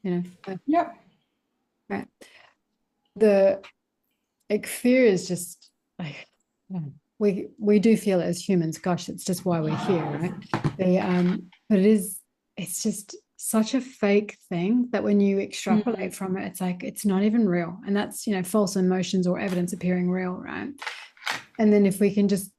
Yep. Right. The fear is just like, we do feel it as humans. Gosh, it's just why we're here, right? But it's just such a fake thing that when you Mm. extrapolate from it, it's like it's not even real. And that's, false emotions or evidence appearing real, right? And then if we can just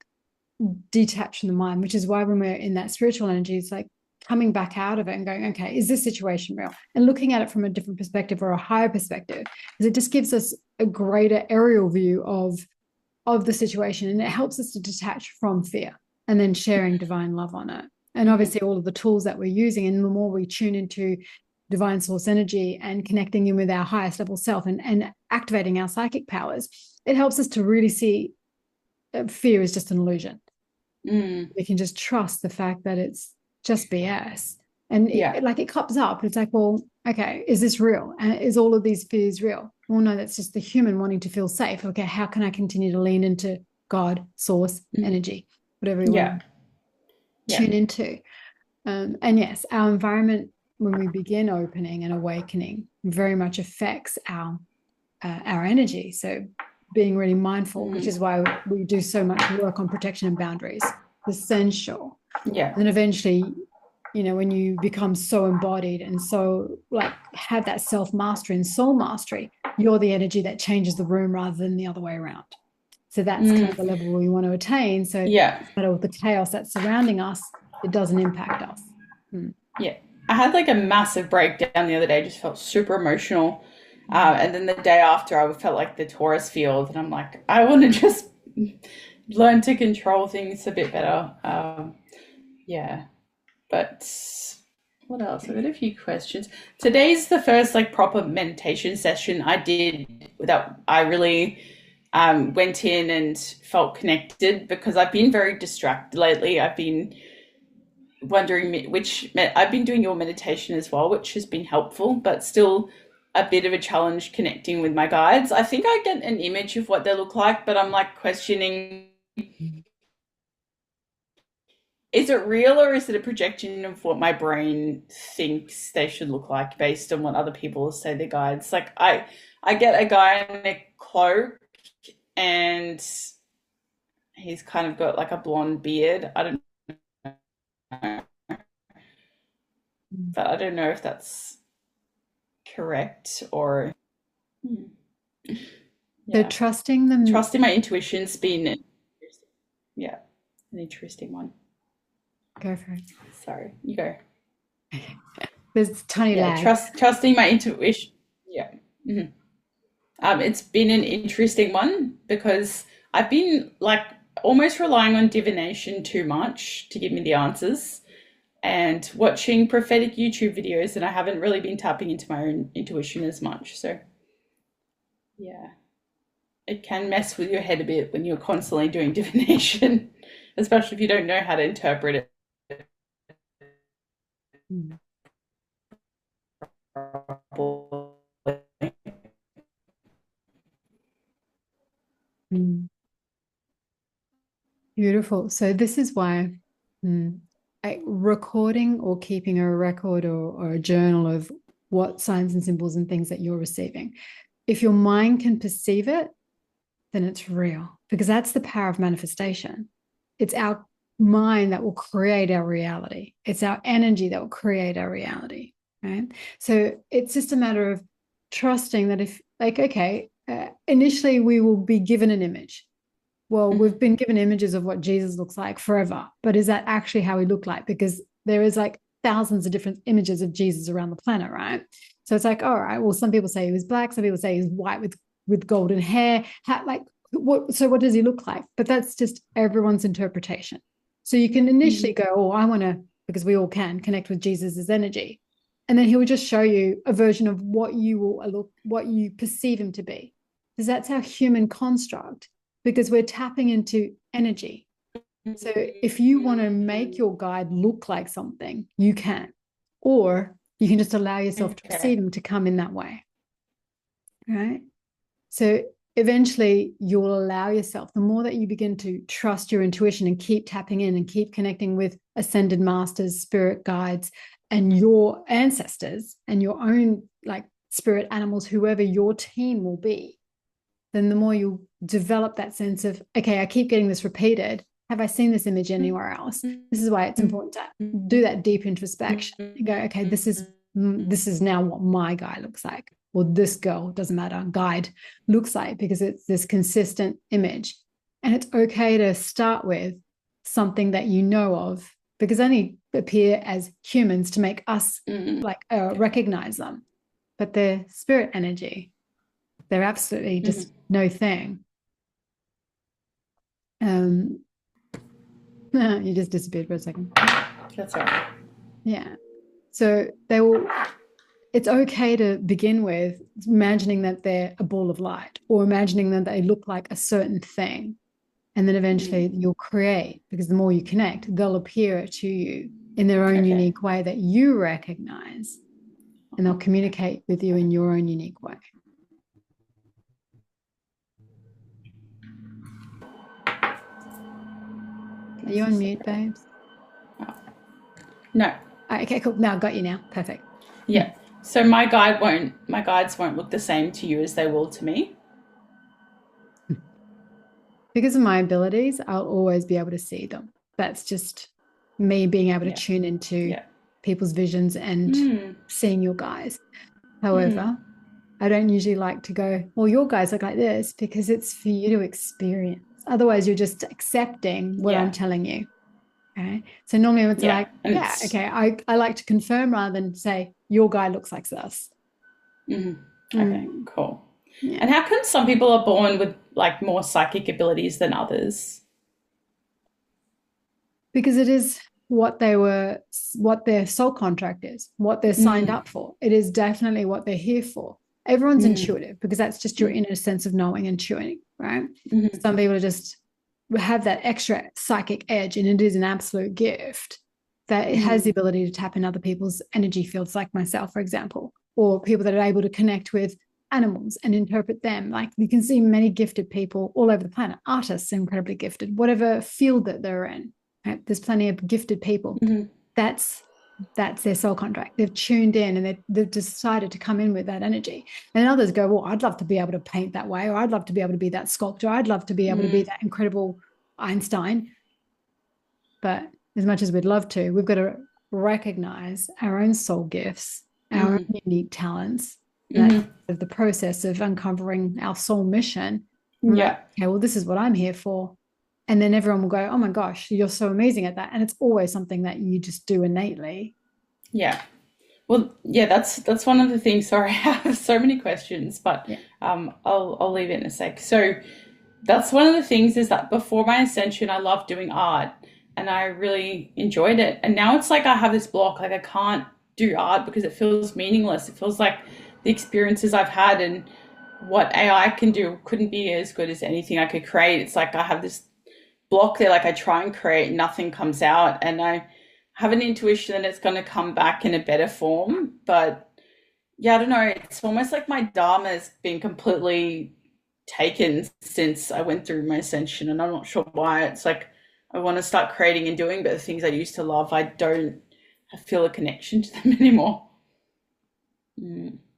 detach from the mind, which is why when we're in that spiritual energy, it's like coming back out of it and going, okay, is this situation real? And looking at it from a different perspective or a higher perspective, because it just gives us a greater aerial view of the situation, and it helps us to detach from fear and then sharing divine love on it. And Mm-hmm. obviously all of the tools that we're using, and the more we tune into divine source energy and connecting in with our highest level self and activating our psychic powers, it helps us to really see fear is just an illusion. Mm. We can just trust the fact that it's just BS. And Yeah. it comes up. It's like, well, okay, is this real? And is all of these fears real? Well, no, that's just the human wanting to feel safe. Okay, how can I continue to lean into God, source, Mm. energy, whatever you want Yeah. to Yeah. tune into? And yes, our environment, when we begin opening and awakening, very much affects our energy. So being really mindful, which Mm. is why we do so much work on protection and boundaries, essential. Yeah. And then eventually, when you become so embodied and so like have that self mastery and soul mastery, you're the energy that changes the room rather than the other way around. So that's kind Mm. of the level we want to attain. So no Yeah. matter what the chaos that's surrounding us, it doesn't impact us. Mm. Yeah. I had like a massive breakdown the other day, just felt super emotional. Mm. And then the day after, I felt like the Taurus field, and I'm like, I want to just learn to control things a bit better. Yeah. But what else? I've got a few questions. Today's the first like proper meditation session I did that I really went in and felt connected, because I've been very distracted lately. I've been wondering I've been doing your meditation as well, which has been helpful, but still a bit of a challenge connecting with my guides. I think I get an image of what they look like, but I'm like questioning, is it real or is it a projection of what my brain thinks they should look like based on what other people say they're guides? Like I get a guy in a cloak, and he's kind of got like a blonde beard. I don't know, but I don't know if that's correct or So yeah. trusting them, Trusting my intuition's been, yeah, an interesting one. go for it. Sorry, you go. There's a tiny Yeah, lag. trusting my intuition. Yeah. Mhm. It's been an interesting one because I've been like almost relying on divination too much to give me the answers, and watching prophetic YouTube videos, and I haven't really been tapping into my own intuition as much. So yeah, it can mess with your head a bit when you're constantly doing divination, especially if you don't know how to interpret it. Mm. Mm. Beautiful. So this is why recording or keeping a record or a journal of what signs and symbols and things that you're receiving. If your mind can perceive it, then it's real, because that's the power of manifestation. It's our mind that will create our reality. It's our energy that will create our reality, right? So it's just a matter of trusting that if, like, okay, initially we will be given an image. Well, we've been given images of what Jesus looks like forever, but is that actually how he looked like? Because there is like thousands of different images of Jesus around the planet, right? So it's like, all right, well, some people say he was black, some people say he's white with golden hair. Like, what? So what does he look like? But that's just everyone's interpretation. So you can initially go, oh, I want to, because we all can connect with Jesus's energy, and then he will just show you a version of what you will look, what you perceive him to be, because that's our human construct, because we're tapping into energy. So if you want to make your guide look like something, you can, or you can just allow yourself to Okay. perceive them to come in that way, right? So eventually you'll allow yourself, the more that you begin to trust your intuition and keep tapping in and keep connecting with ascended masters, spirit guides, and your ancestors and your own like spirit animals, whoever your team will be, then the more you develop that sense of, okay, I keep getting this repeated. Have I seen this image anywhere else? This is why it's important to do that deep introspection and go, okay, this is now what my guy looks like, or this girl, doesn't matter, guide looks like, because it's this consistent image. And it's okay to start with something that you know of, because they only appear as humans to make us recognize them. But they're spirit energy. They're absolutely just no thing. You just disappeared for a second. That's right. Yeah. So it's okay to begin with imagining that they're a ball of light, or imagining that they look like a certain thing. And then eventually you'll create, because the more you connect, they'll appear to you in their own unique way that you recognize, and they'll communicate with you in your own unique way. Are you on mute, babes? No. Okay, cool. Now got you now. Perfect. Yeah. So my guides won't look the same to you as they will to me. Because of my abilities, I'll always be able to see them. That's just me being able to tune into people's visions and seeing your guys. However, I don't usually like to go, well, your guys look like this, because it's for you to experience. Otherwise, you're just accepting what I'm telling you. Okay. So normally it's I like to confirm rather than say, your guy looks like this. Okay, cool. Yeah. And how come some people are born with like more psychic abilities than others? Because it is what their soul contract is, what they're signed up for. It is definitely what they're here for. Everyone's intuitive, because that's just your inner sense of knowing and tuning, right? Some people just have that extra psychic edge, and it is an absolute gift that it has the ability to tap in other people's energy fields, like myself, for example, or people that are able to connect with animals and interpret them. Like, you can see many gifted people all over the planet. Artists, incredibly gifted, whatever field that they're in, right? There's plenty of gifted people. That's their soul contract. They've tuned in, and they've decided to come in with that energy. And others go, well, I'd love to be able to paint that way, or I'd love to be able to be that sculptor. I'd love to be able to be that incredible Einstein. But as much as we'd love to, we've got to recognize our own soul gifts, our own unique talents. That's the process of uncovering our soul mission. Okay, well, this is what I'm here for. And then everyone will go, oh my gosh, you're so amazing at that. And it's always something that you just do innately. Yeah. Well, yeah, that's one of the things. Sorry, I have so many questions, but I'll leave it in a sec. So that's one of the things, is that before my ascension, I loved doing art and I really enjoyed it. And now it's like I have this block, like I can't do art because it feels meaningless. It feels like the experiences I've had and what AI can do couldn't be as good as anything I could create. It's like I have this block there, like I try and create, nothing comes out, and I have an intuition that it's going to come back in a better form. But yeah, I don't know, it's almost like my dharma's been completely taken since I went through my ascension, and I'm not sure why. It's like I want to start creating and doing, but the things I used to love, I don't feel a connection to them anymore.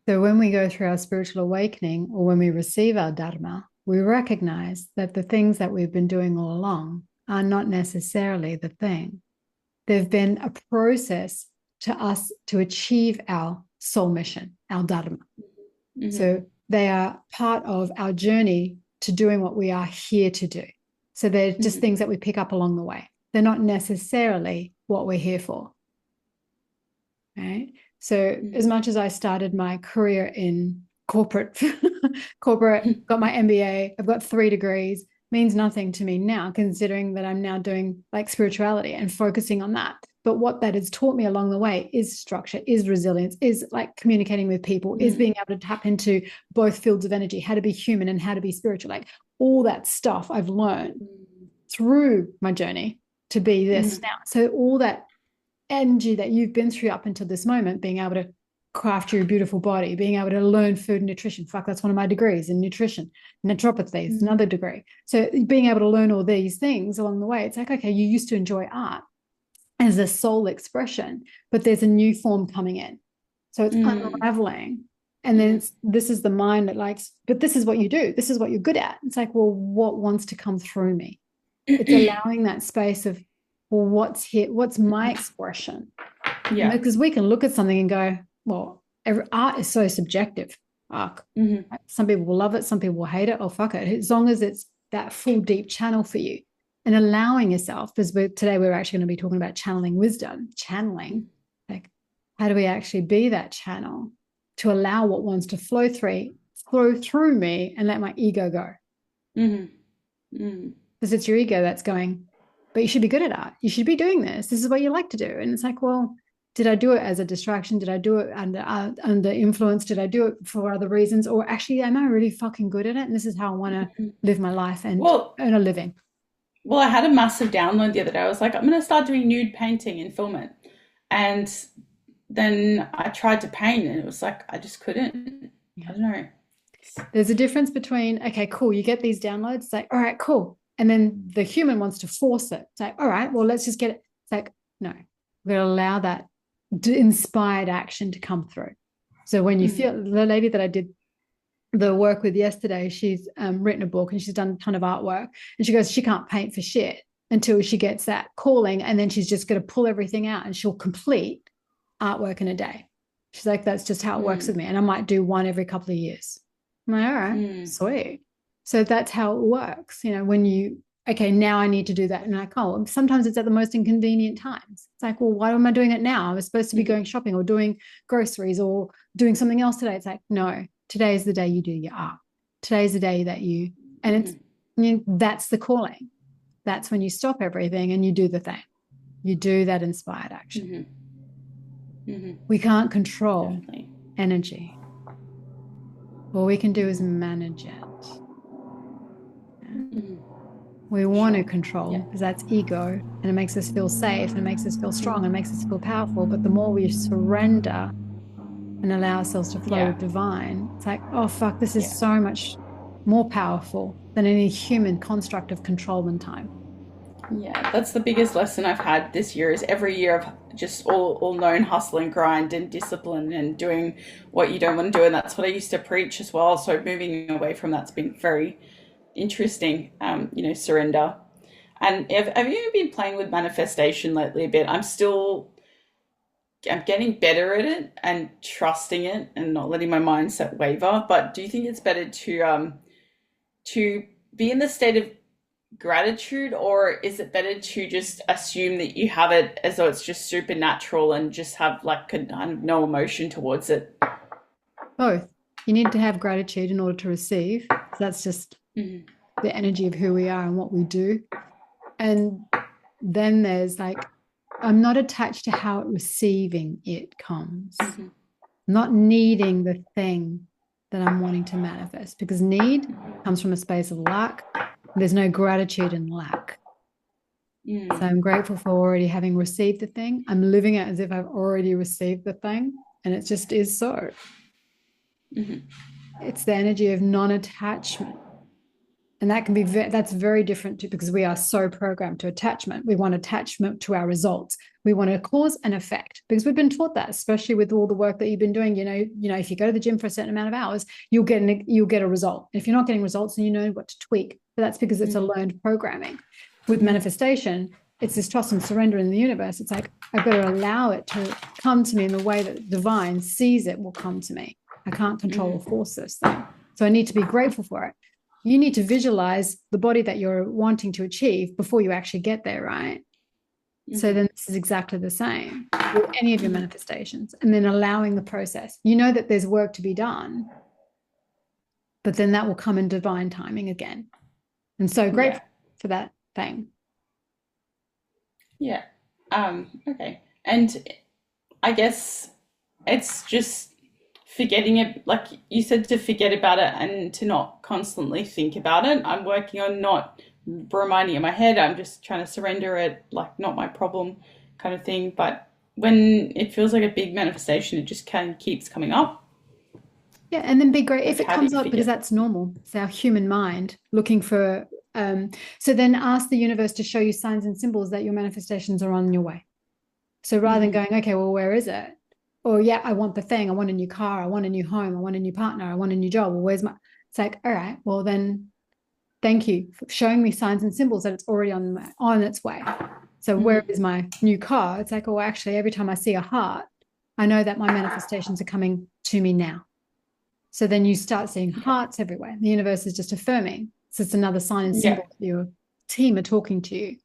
So when we go through our spiritual awakening, or when we receive our dharma, we recognize that the things that we've been doing all along are not necessarily the thing. They've been a process to us to achieve our soul mission, our dharma. So they are part of our journey to doing what we are here to do. So they're just things that we pick up along the way. They're not necessarily what we're here for. Right? So as much as I started my career in corporate, got my MBA, I've got 3 degrees, means nothing to me now, considering that I'm now doing like spirituality and focusing on that. But what that has taught me along the way is structure, is resilience, is like communicating with people, is being able to tap into both fields of energy, how to be human and how to be spiritual. Like all that stuff I've learned through my journey to be this now. So all that energy that you've been through up until this moment, being able to craft your beautiful body, being able to learn food and nutrition. Fuck, that's one of my degrees in nutrition. Naturopathy is another degree. So being able to learn all these things along the way, it's like, okay, you used to enjoy art. as a soul expression, but there's a new form coming in. So it's unraveling. And then this is the mind that likes, but this is what you do. This is what you're good at. It's like, well, what wants to come through me? It's allowing that space of, well, what's here? What's my expression? Yeah. Because we can look at something and go, well, art is so subjective. Some people will love it. Some people will hate it. Oh, fuck it. As long as it's that full deep channel for you, and allowing yourself, because today we're actually going to be talking about channeling wisdom, channeling, like how do we actually be that channel to allow what wants to flow through me and let my ego go. Because it's your ego that's going, but you should be good at art. You should be doing this. This is what you like to do. And it's like, well, did I do it as a distraction? Did I do it under influence? Did I do it for other reasons? Or actually, am I really fucking good at it? And this is how I want to live my life and earn a living. Well, I had a massive download the other day. I was like, I'm going to start doing nude painting and film it. And then I tried to paint and it was like, I just couldn't. I don't know. There's a difference between, okay, cool, you get these downloads, it's like, all right, cool. And then the human wants to force it. It's like, all right, well, let's just get it. It's like, no, we're going to allow that inspired action to come through. So when you feel, the lady that I did the work with yesterday, she's written a book and she's done a ton of artwork, and she goes, she can't paint for shit until she gets that calling, and then she's just going to pull everything out and she'll complete artwork in a day. She's like, that's just how it works with me, and I might do one every couple of years. I'm like, all right, sweet. So that's how it works, when you, okay, now I need to do that, and like, oh, sometimes it's at the most inconvenient times. It's like, well, why am I doing it now? I was supposed to be going shopping or doing groceries or doing something else today. It's like, no, today is the day you do your art. Today's the day that you, and it's, that's the calling. That's when you stop everything and you do the thing. You do that inspired action. We can't control energy. All we can do is manage it. We want to control because that's ego, and it makes us feel safe, and it makes us feel strong, and it makes us feel powerful. But the more we surrender and allow ourselves to flow with divine, it's like, oh, fuck, this is so much more powerful than any human construct of control and time. Yeah, that's the biggest lesson I've had this year, is every year of just all known hustle and grind and discipline and doing what you don't want to do. And that's what I used to preach as well. So moving away from that's been very interesting, surrender. And have you been playing with manifestation lately a bit? I'm getting better at it and trusting it and not letting my mindset waver. But do you think it's better to be in the state of gratitude, or is it better to just assume that you have it as though it's just supernatural and just have like no emotion towards it? Both. You need to have gratitude in order to receive. So that's just the energy of who we are and what we do. And then there's like, I'm not attached to how receiving it comes. Not needing the thing that I'm wanting to manifest, because need comes from a space of lack. There's no gratitude in lack. So I'm grateful for already having received the thing. I'm living it as if I've already received the thing, and it just is so. It's the energy of non-attachment. And that can be that's very different too, because we are so programmed to attachment. We want attachment to our results. We want a cause and effect, because we've been taught that, especially with all the work that you've been doing. If you go to the gym for a certain amount of hours, you'll get a result. If you're not getting results, then you know what to tweak. But that's because it's a learned programming. With manifestation, it's this trust and surrender in the universe. It's like, I've got to allow it to come to me in the way that divine sees it will come to me. I can't control or force this thing. So I need to be grateful for it. You need to visualize the body that you're wanting to achieve before you actually get there, right? So then this is exactly the same with any of your manifestations, and then allowing the process. You know that there's work to be done, but then that will come in divine timing again. And so grateful for that thing. Yeah. Okay. And I guess it's just forgetting it, like you said, to forget about it and to not constantly think about it. I'm working on not reminding in my head. I'm just trying to surrender it, like not my problem kind of thing. But when it feels like a big manifestation, it just kind of keeps coming up. Yeah, and then be great if it comes up, because that's normal. It's our human mind looking for. So then ask the universe to show you signs and symbols that your manifestations are on your way. So rather than going, okay, well, where is it? Or yeah, I want the thing. I want a new car. I want a new home. I want a new partner. I want a new job. Well, where's my? It's like, all right, well then, thank you for showing me signs and symbols that it's already on its way. So where is my new car? It's like, oh, actually, every time I see a heart, I know that my manifestations are coming to me now. So then you start seeing hearts everywhere. The universe is just affirming. So it's another sign and symbol that your team are talking to you.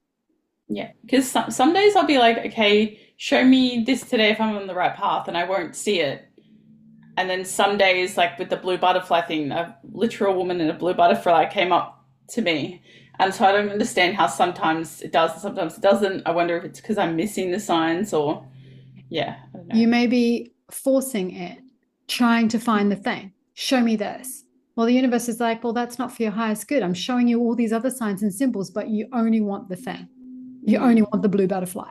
Yeah, because some days I'll be like, okay, show me this today if I'm on the right path, and I won't see it. And then some days, like with the blue butterfly thing, a literal woman in a blue butterfly came up to me. And so I don't understand how sometimes it does and sometimes it doesn't. I wonder if it's because I'm missing the signs or, yeah, I don't know. You may be forcing it, trying to find the thing. Show me this. Well, the universe is like, well, that's not for your highest good. I'm showing you all these other signs and symbols, but you only want the thing. You only want the blue butterfly.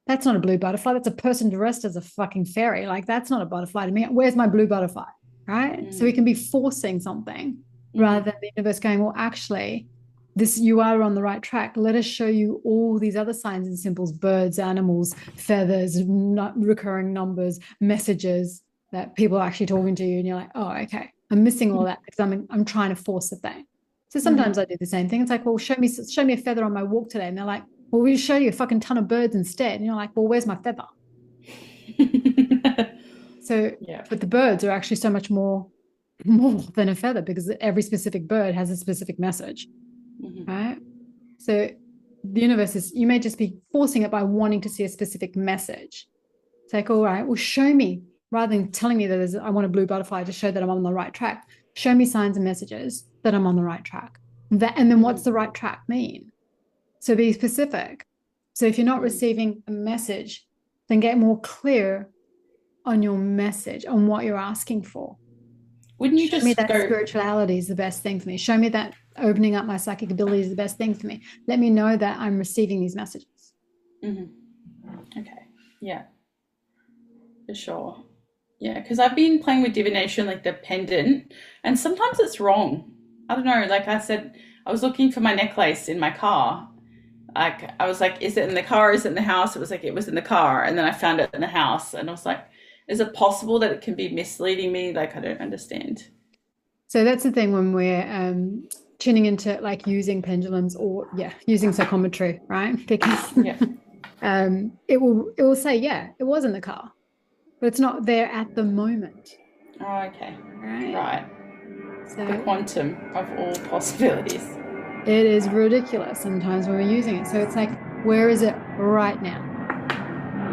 That's not a blue butterfly. That's a person dressed as a fucking fairy. Like, that's not a butterfly to me. Where's my blue butterfly? Right? So we can be forcing something rather than the universe going, well, actually, you are on the right track. Let us show you all these other signs and symbols, birds, animals, feathers, recurring numbers, messages that people are actually talking to you. And you're like, oh, okay, I'm missing all that because I'm trying to force a thing. So sometimes I do the same thing. It's like, well, show me a feather on my walk today. And they're like, well, we'll show you a fucking ton of birds instead. And you're like, well, where's my feather? So, but the birds are actually so much more than a feather because every specific bird has a specific message, right? So the universe is, you may just be forcing it by wanting to see a specific message. It's like, all right, well, show me, rather than telling me that I want a blue butterfly to show that I'm on the right track. Show me signs and messages that I'm on the right track. And then what's the right track mean? So be specific. So if you're not receiving a message, then get more clear on your message, on what you're asking for. Wouldn't you Show me that spirituality is the best thing for me. Show me that opening up my psychic ability is the best thing for me. Let me know that I'm receiving these messages. Okay. Yeah. For sure. Yeah, because I've been playing with divination, like the pendant, and sometimes it's wrong. I don't know. Like I said, I was looking for my necklace in my car. Like I was like, is it in the car? Is it in the house? It was like, it was in the car. And then I found it in the house. And I was like, is it possible that it can be misleading me? Like, I don't understand. So that's the thing when we're tuning into like using pendulums or using psychometry, right? Because it will say, yeah, it was in the car, but it's not there at the moment. Oh, okay. Right. So the quantum of all possibilities. It is ridiculous sometimes when we're using it. So it's like, where is it right now?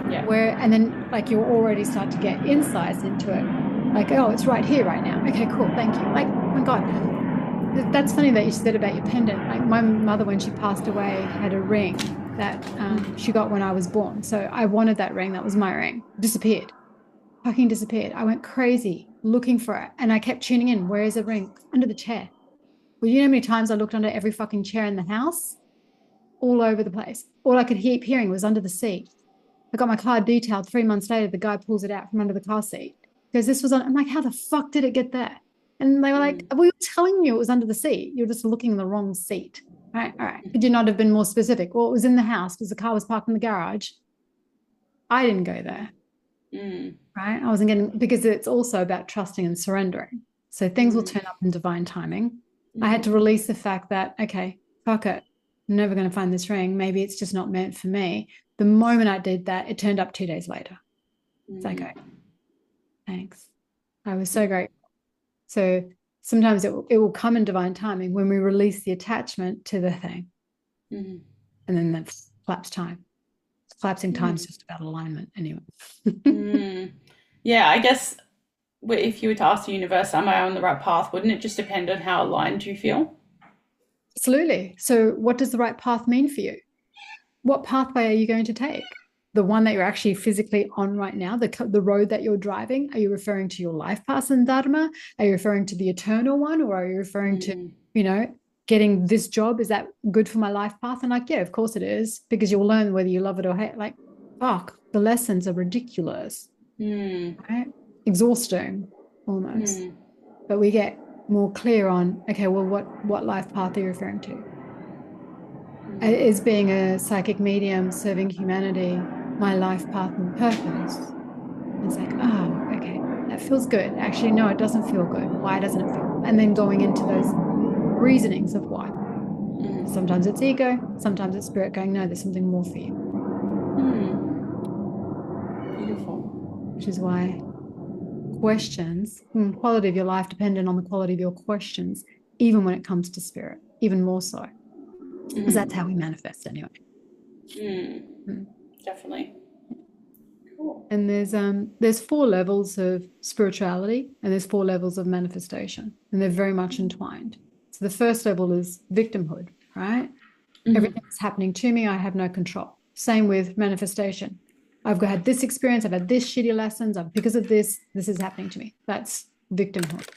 Yeah. And then like you already start to get insights into it. Like, oh, it's right here right now. Okay, cool. Thank you. Like, oh my God. That's funny that you said about your pendant. Like my mother, when she passed away, had a ring that she got when I was born. So I wanted that ring. That was my ring. Disappeared. Fucking disappeared. I went crazy looking for it. And I kept tuning in. Where is the ring? Under the chair. Well, you know how many times I looked under every fucking chair in the house? All over the place. All I could keep hearing was under the seat. I got my car detailed. 3 months later, the guy pulls it out from under the car seat. Because this was on, I'm like, how the fuck did it get there? And they were like, we were telling you it was under the seat. You're just looking in the wrong seat. All right. Could you not have been more specific? Well, it was in the house because the car was parked in the garage. I didn't go there. Right? I wasn't getting, because it's also about trusting and surrendering. So things will turn up in divine timing. I had to release the fact that, okay, fuck it. I'm never going to find this ring. Maybe it's just not meant for me. The moment I did that, it turned up 2 days later. It's like, okay, thanks. I was so grateful. So sometimes it will come in divine timing when we release the attachment to the thing. And then that's collapse time. Collapsing time is just about alignment anyway. Yeah, I guess if you were to ask the universe, am I on the right path? Wouldn't it just depend on how aligned you feel? Absolutely. So what does the right path mean for you? What pathway are you going to take? The one that you're actually physically on right now, the road that you're driving? Are you referring to your life path and dharma? Are you referring to the eternal one? Or are you referring to, getting this job? Is that good for my life path? And like, yeah, of course it is, because you'll learn whether you love it or hate. Like, fuck, the lessons are ridiculous, right? Exhausting almost. But we get more clear on, okay, well, what life path are you referring to? Is being a psychic medium serving humanity my life path and purpose. And it's like, oh, okay, that feels good. Actually, no, it doesn't feel good. Why doesn't it feel? And then going into those reasonings of why. Sometimes it's ego, sometimes it's spirit going, no, there's something more for you. Beautiful. Which is why questions, quality of your life dependent on the quality of your questions, even when it comes to spirit, even more so. Because that's how we manifest anyway. Definitely. Cool. And there's 4 levels of spirituality and there's 4 levels of manifestation, and they're very much entwined. So the first level is victimhood, right? Everything's happening to me, I have no control. Same with manifestation. I've had this experience, I've had this shitty lessons, because of this is happening to me. That's victimhood.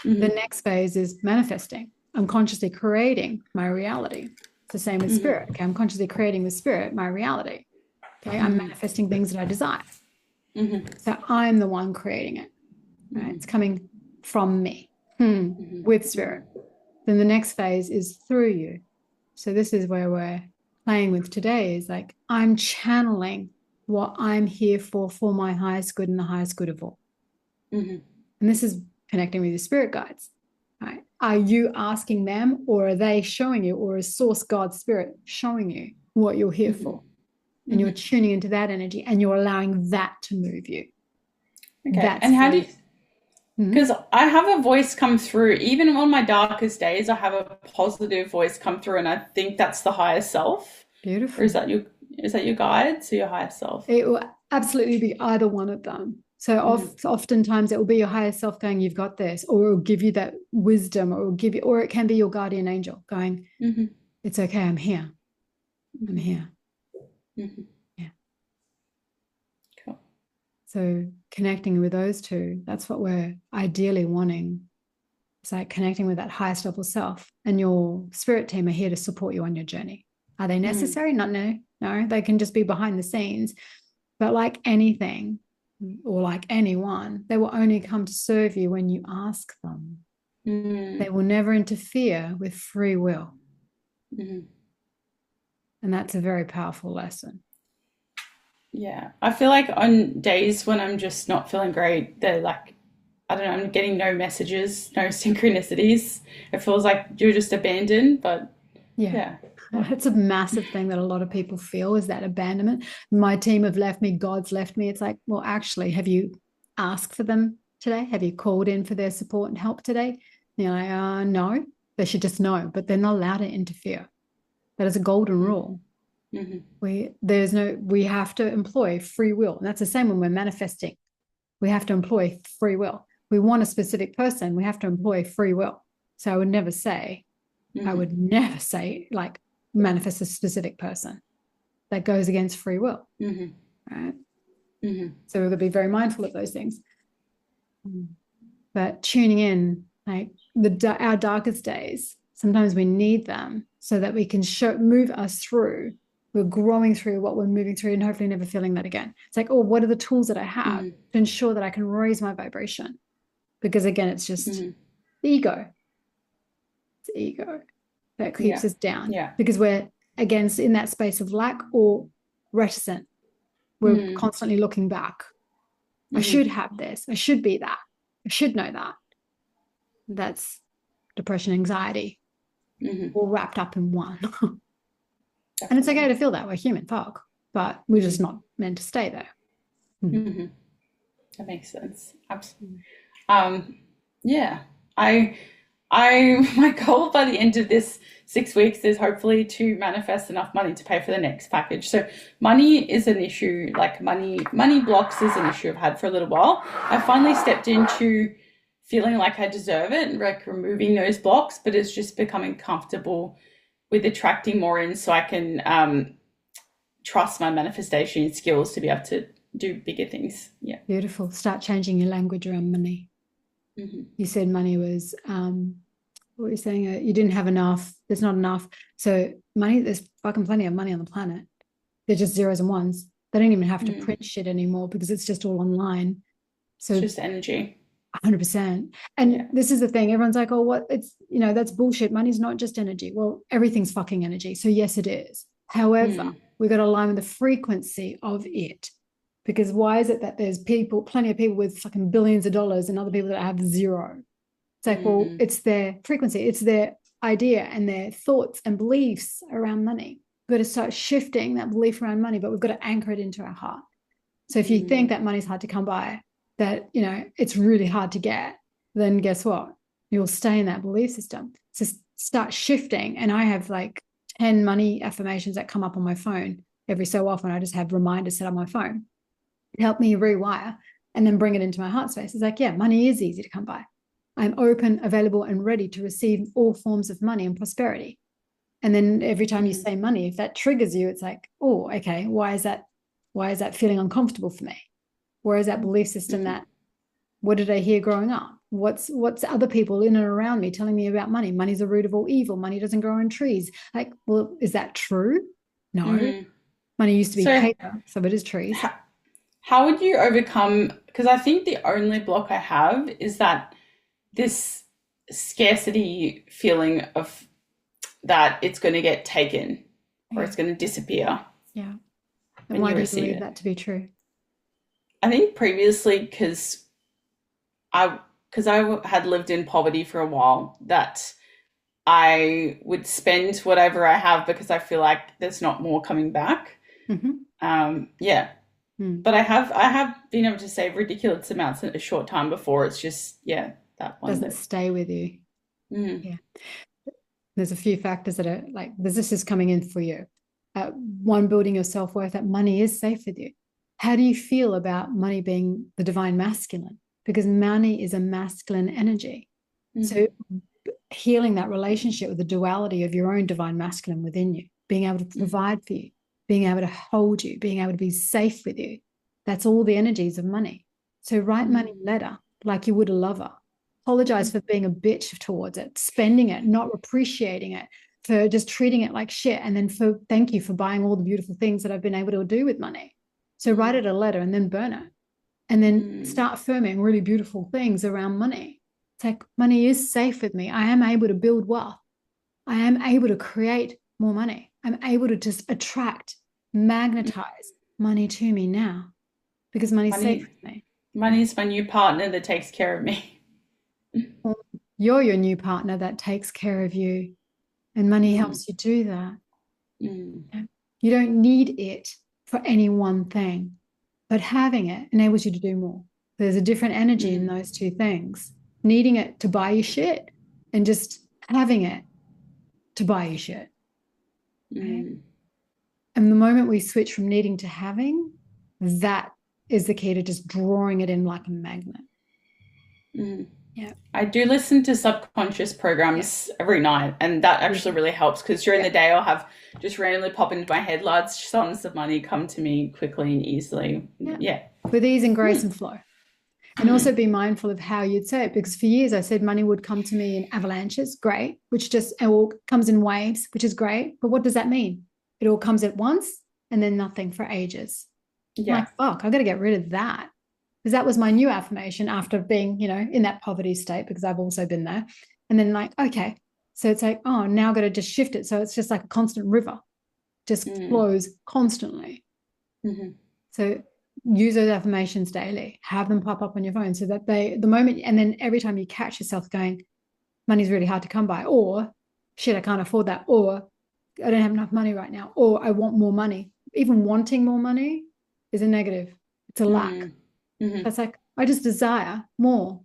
The next phase is manifesting. I'm consciously creating my reality. It's the same with spirit. Okay, I'm consciously creating with spirit my reality. Okay, I'm manifesting things that I desire. So I'm the one creating it. Right? It's coming from me with spirit. Then the next phase is through you. So this is where we're playing with today, is like, I'm channeling what I'm here for my highest good and the highest good of all. And this is connecting with your spirit guides. Right? Are you asking them, or are they showing you, or is source God spirit showing you what you're here for? And you're tuning into that energy and you're allowing that to move you. Okay. That's and how do you, because I have a voice come through, even on my darkest days, I have a positive voice come through, and I think that's the higher self. Beautiful. Or is that your guides or your higher self? It will absolutely be either one of them. So oftentimes it will be your higher self going, you've got this, or it will give you that wisdom, or it will give you, or it can be your guardian angel going, it's okay, I'm here. I'm here. Yeah. Cool. So connecting with those two, that's what we're ideally wanting. It's like connecting with that highest level self, and your spirit team are here to support you on your journey. Are they necessary? Not no, they can just be behind the scenes. But like anything, or like anyone, they will only come to serve you when you ask them. They will never interfere with free will. And that's a very powerful lesson. Yeah. I feel like on days when I'm just not feeling great, they're like, I don't know, I'm getting no messages, no synchronicities. It feels like you're just abandoned, but yeah. It's a massive thing that a lot of people feel, is that abandonment. My team have left me, God's left me. It's like, well, actually, have you asked for them today? Have you called in for their support and help today? And you're like, no, they should just know, but they're not allowed to interfere. That is a golden rule. We have to employ free will. And that's the same when we're manifesting. We have to employ free will. We want a specific person, we have to employ free will. So I would never say like manifest a specific person. That goes against free will. Right? So we've got to be very mindful of those things. But tuning in, like our darkest days, sometimes we need them so that we can move us through. We're growing through what we're moving through, and hopefully never feeling that again. It's like, oh, what are the tools that I have to ensure that I can raise my vibration? Because again, it's just the ego. It's ego that keeps us down. Because we're, again, in that space of lack or reticent. We're constantly looking back. I should have this. I should be that. I should know that. That's depression, anxiety, all wrapped up in one. And it's okay to feel that. We're human, fuck. But we're just not meant to stay there. That makes sense. Absolutely. Yeah. My goal by the end of this 6 weeks is hopefully to manifest enough money to pay for the next package. So money is an issue, like money blocks is an issue I've had for a little while. I finally stepped into feeling like I deserve it and like removing those blocks, but it's just becoming comfortable with attracting more in, so I can trust my manifestation skills to be able to do bigger things. Yeah. Beautiful. Start changing your language around money. You said money was, what were you saying? You didn't have enough. There's not enough. So money, there's fucking plenty of money on the planet. They're just zeros and ones. They don't even have to print shit anymore because it's just all online. So it's just energy. 100%. And this is the thing. Everyone's like, oh, what? It's, that's bullshit. Money's not just energy. Well, everything's fucking energy. So yes, it is. However, We've got to align with the frequency of it. Because why is it that there's plenty of people with fucking billions of dollars and other people that have zero? It's like, well, it's their frequency, it's their idea and their thoughts and beliefs around money. We've got to start shifting that belief around money, but we've got to anchor it into our heart. So if you think that money's hard to come by, that, you know, it's really hard to get, then guess what? You'll stay in that belief system. So start shifting. And I have like 10 money affirmations that come up on my phone every so often. I just have reminders set on my phone. Help me rewire and then bring it into my heart space. It's like, yeah, money is easy to come by. I'm open, available, and ready to receive all forms of money and prosperity. And then every time you say money, if that triggers you, it's like, oh, okay, why is that feeling uncomfortable for me? Where is that belief system that, what did I hear growing up? What's other people in and around me telling me about money? Money's the root of all evil. Money doesn't grow on trees. Like, well, is that true? No. Money used to be paper, so it is trees. How would you overcome, because I think the only block I have is that this scarcity feeling of that it's going to get taken or it's going to disappear. Yeah. And why do you believe that to be true? I think previously because I had lived in poverty for a while, that I would spend whatever I have because I feel like there's not more coming back. But I have been able to save ridiculous amounts in a short time before. It's just that one doesn't stay with you. Yeah. There's a few factors that are like, this is coming in for you. One, building your self-worth, that money is safe with you. How do you feel about money being the divine masculine? Because money is a masculine energy. So healing that relationship with the duality of your own divine masculine within you, being able to provide for you, being able to hold you, being able to be safe with you. That's all the energies of money. So write money letter like you would a lover. Apologize for being a bitch towards it, spending it, not appreciating it, for just treating it like shit. And then thank you for buying all the beautiful things that I've been able to do with money. So write it a letter and then burn it. And then start affirming really beautiful things around money. It's like, money is safe with me. I am able to build wealth. I am able to create more money. I'm able to just attract, magnetize money to me now because money's safe with me. Money's my new partner that takes care of me. Well, you're your new partner that takes care of you, and money helps you do that. You don't need it for any one thing, but having it enables you to do more. There's a different energy in those two things. Needing it to buy you shit and just having it to buy you shit. Right? And the moment we switch from needing to having, that is the key to just drawing it in like a magnet. Yeah. I do listen to subconscious programs every night, and that actually really helps because during the day I'll have just randomly pop into my head large sums of money come to me quickly and easily. With ease and grace and flow. And also be mindful of how you'd say it, because for years I said money would come to me in avalanches, great, which just all comes in waves, which is great. But what does that mean? It all comes at once and then nothing for ages. Like, fuck, I've got to get rid of that. Because that was my new affirmation after being, in that poverty state, because I've also been there. And then like, okay, so it's like, oh, now I've got to just shift it. So it's just like a constant river, just flows constantly. So use those affirmations daily, have them pop up on your phone so that the moment, and then every time you catch yourself going, money's really hard to come by, or shit, I can't afford that, or I don't have enough money right now, or I want more money. Even wanting more money is a negative. It's a lack. That's like, I just desire more,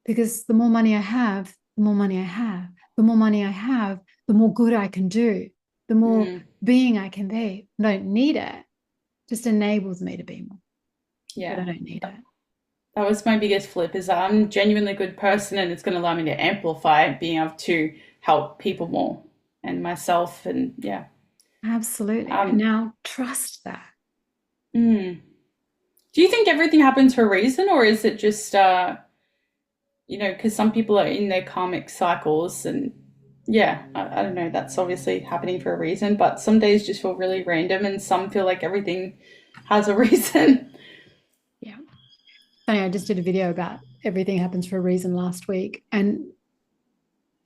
because the more money I have, the more money I have. The more money I have, the more good I can do, the more being I can be. I don't need it. Just enables me to be more. But I don't need it. That was my biggest flip, is I'm a genuinely good person, and it's going to allow me to amplify being able to help people more and myself. And Absolutely. Now trust that. Do you think everything happens for a reason, or is it just, because some people are in their karmic cycles and I don't know, that's obviously happening for a reason, but some days just feel really random and some feel like everything has a reason. Yeah. Funny, I just did a video about everything happens for a reason last week, and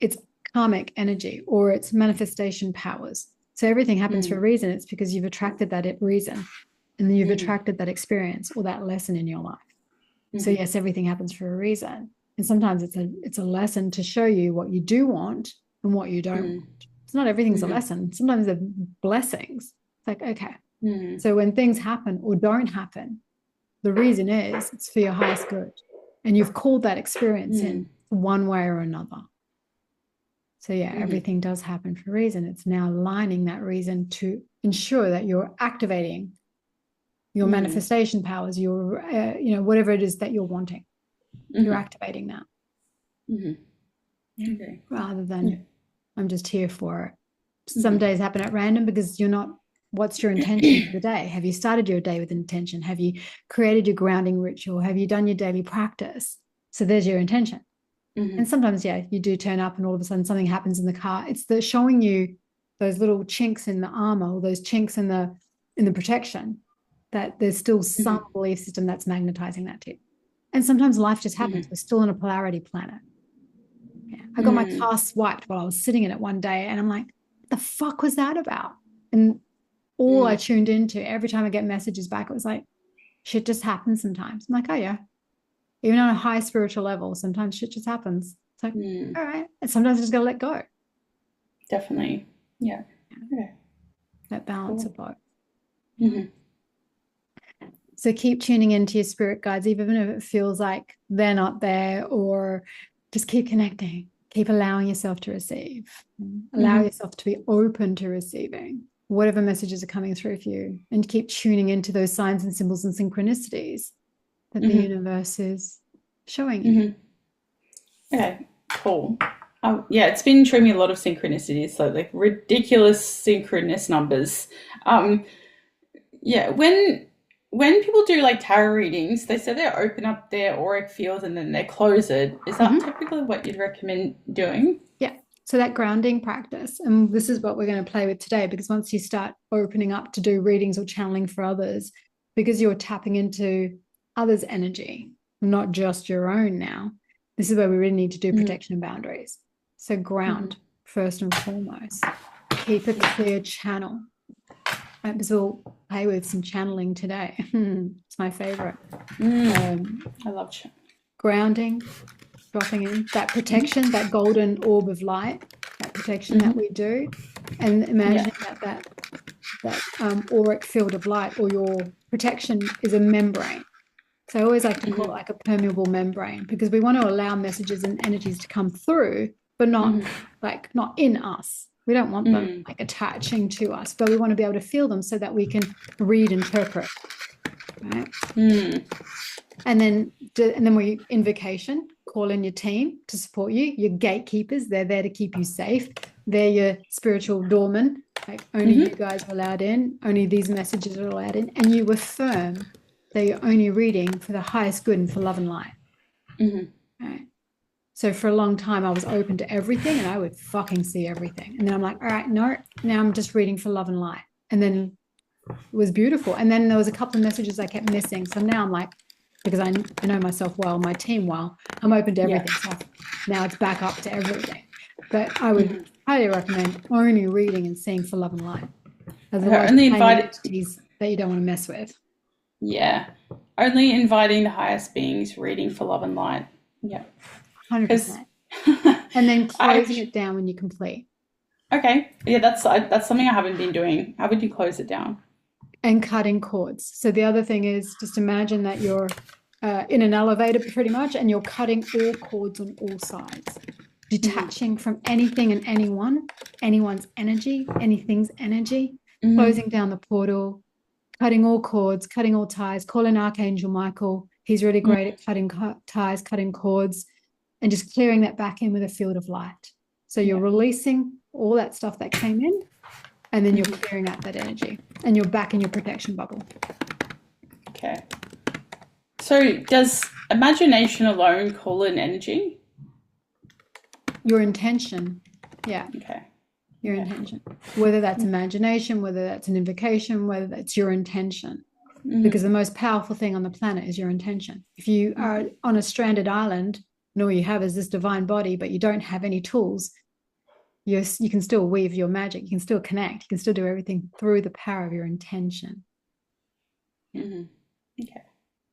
it's karmic energy, or it's manifestation powers. So everything happens for a reason. It's because you've attracted that reason, and then you've attracted that experience or that lesson in your life. So yes, everything happens for a reason. And sometimes it's a lesson to show you what you do want and what you don't want. It's not everything's a lesson. Sometimes they're blessings. It's like, okay. So when things happen or don't happen, the reason is it's for your highest good. And you've called that experience in one way or another. So yeah, everything does happen for a reason. It's now aligning that reason to ensure that you're activating your manifestation powers, your, whatever it is that you're wanting. You're activating that. Okay. Rather than I'm just here for it. Some days happen at random because you're not, what's your intention for the day? Have you started your day with intention? Have you created your grounding ritual? Have you done your daily practice? So there's your intention. And sometimes, you do turn up and all of a sudden something happens in the car. It's the showing you those little chinks in the armor or those chinks in the protection, that there's still some belief system that's magnetizing that to you. And sometimes life just happens. We're still on a polarity planet. I got my car swiped while I was sitting in it one day, and I'm like, what the fuck was that about? And all I tuned into, every time I get messages back, it was like, shit just happens sometimes. I'm like, oh yeah. Even on a high spiritual level, sometimes shit just happens. It's like, all right. And sometimes I just got to let go. Definitely. Yeah. Okay. That balance of both. So keep tuning into your spirit guides, even if it feels like they're not there, or just keep connecting. Keep allowing yourself to receive. Allow yourself to be open to receiving whatever messages are coming through for you, and keep tuning into those signs and symbols and synchronicities that the universe is showing you. Okay, cool. It's been showing me a lot of synchronicities, so like ridiculous synchronous numbers. When people do like tarot readings, they say they open up their auric field and then they close it. Is that typically what you'd recommend doing? Yeah. So that grounding practice, and this is what we're going to play with today, because once you start opening up to do readings or channeling for others, because you're tapping into others' energy, not just your own now, this is where we really need to do protection and boundaries. So ground first and foremost. Keep a clear channel. Because we'll play with some channeling today. It's my favorite. I love grounding, dropping in that protection, that golden orb of light, that protection that we do, and imagine that auric field of light, or your protection, is a membrane. So I always like to call it like a permeable membrane, because we want to allow messages and energies to come through, but not not in us. We don't want them like attaching to us, but we want to be able to feel them so that we can read, interpret, right? And then we invocation, call in your team to support you, your gatekeepers. They're there to keep you safe. They're your spiritual doormen. Like only you guys are allowed in. Only these messages are allowed in. And you affirm that you're only reading for the highest good and for love and light. Right? So for a long time, I was open to everything and I would fucking see everything. And then I'm like, all right, no, now I'm just reading for love and light. And then it was beautiful. And then there was a couple of messages I kept missing. So now I'm like, because I know myself well, my team well, I'm open to everything. So now it's back up to everything. But I would highly recommend only reading and seeing for love and light. Otherwise, only entities that you don't want to mess with. Yeah. Only inviting the highest beings, reading for love and light. Yeah. 100%. And then closing it down when you complete. Okay. Yeah, that's something I haven't been doing. How would you close it down? And cutting cords. So the other thing is, just imagine that you're in an elevator pretty much, and you're cutting all cords on all sides, detaching from anything and anyone's energy, anything's energy, closing down the portal, cutting all cords, cutting all ties, calling Archangel Michael. He's really great at cutting ties, cutting cords, and just clearing that back in with a field of light. So you're releasing all that stuff that came in, and then you're clearing out that energy, and you're back in your protection bubble. Okay. So does imagination alone call in energy? Your intention. Yeah. Okay. Your intention. Whether that's imagination, whether that's an invocation, whether that's your intention. Because the most powerful thing on the planet is your intention. If you are on a stranded island and all you have is this divine body, but you don't have any tools, you can still weave your magic. You can still connect. You can still do everything through the power of your intention. Okay.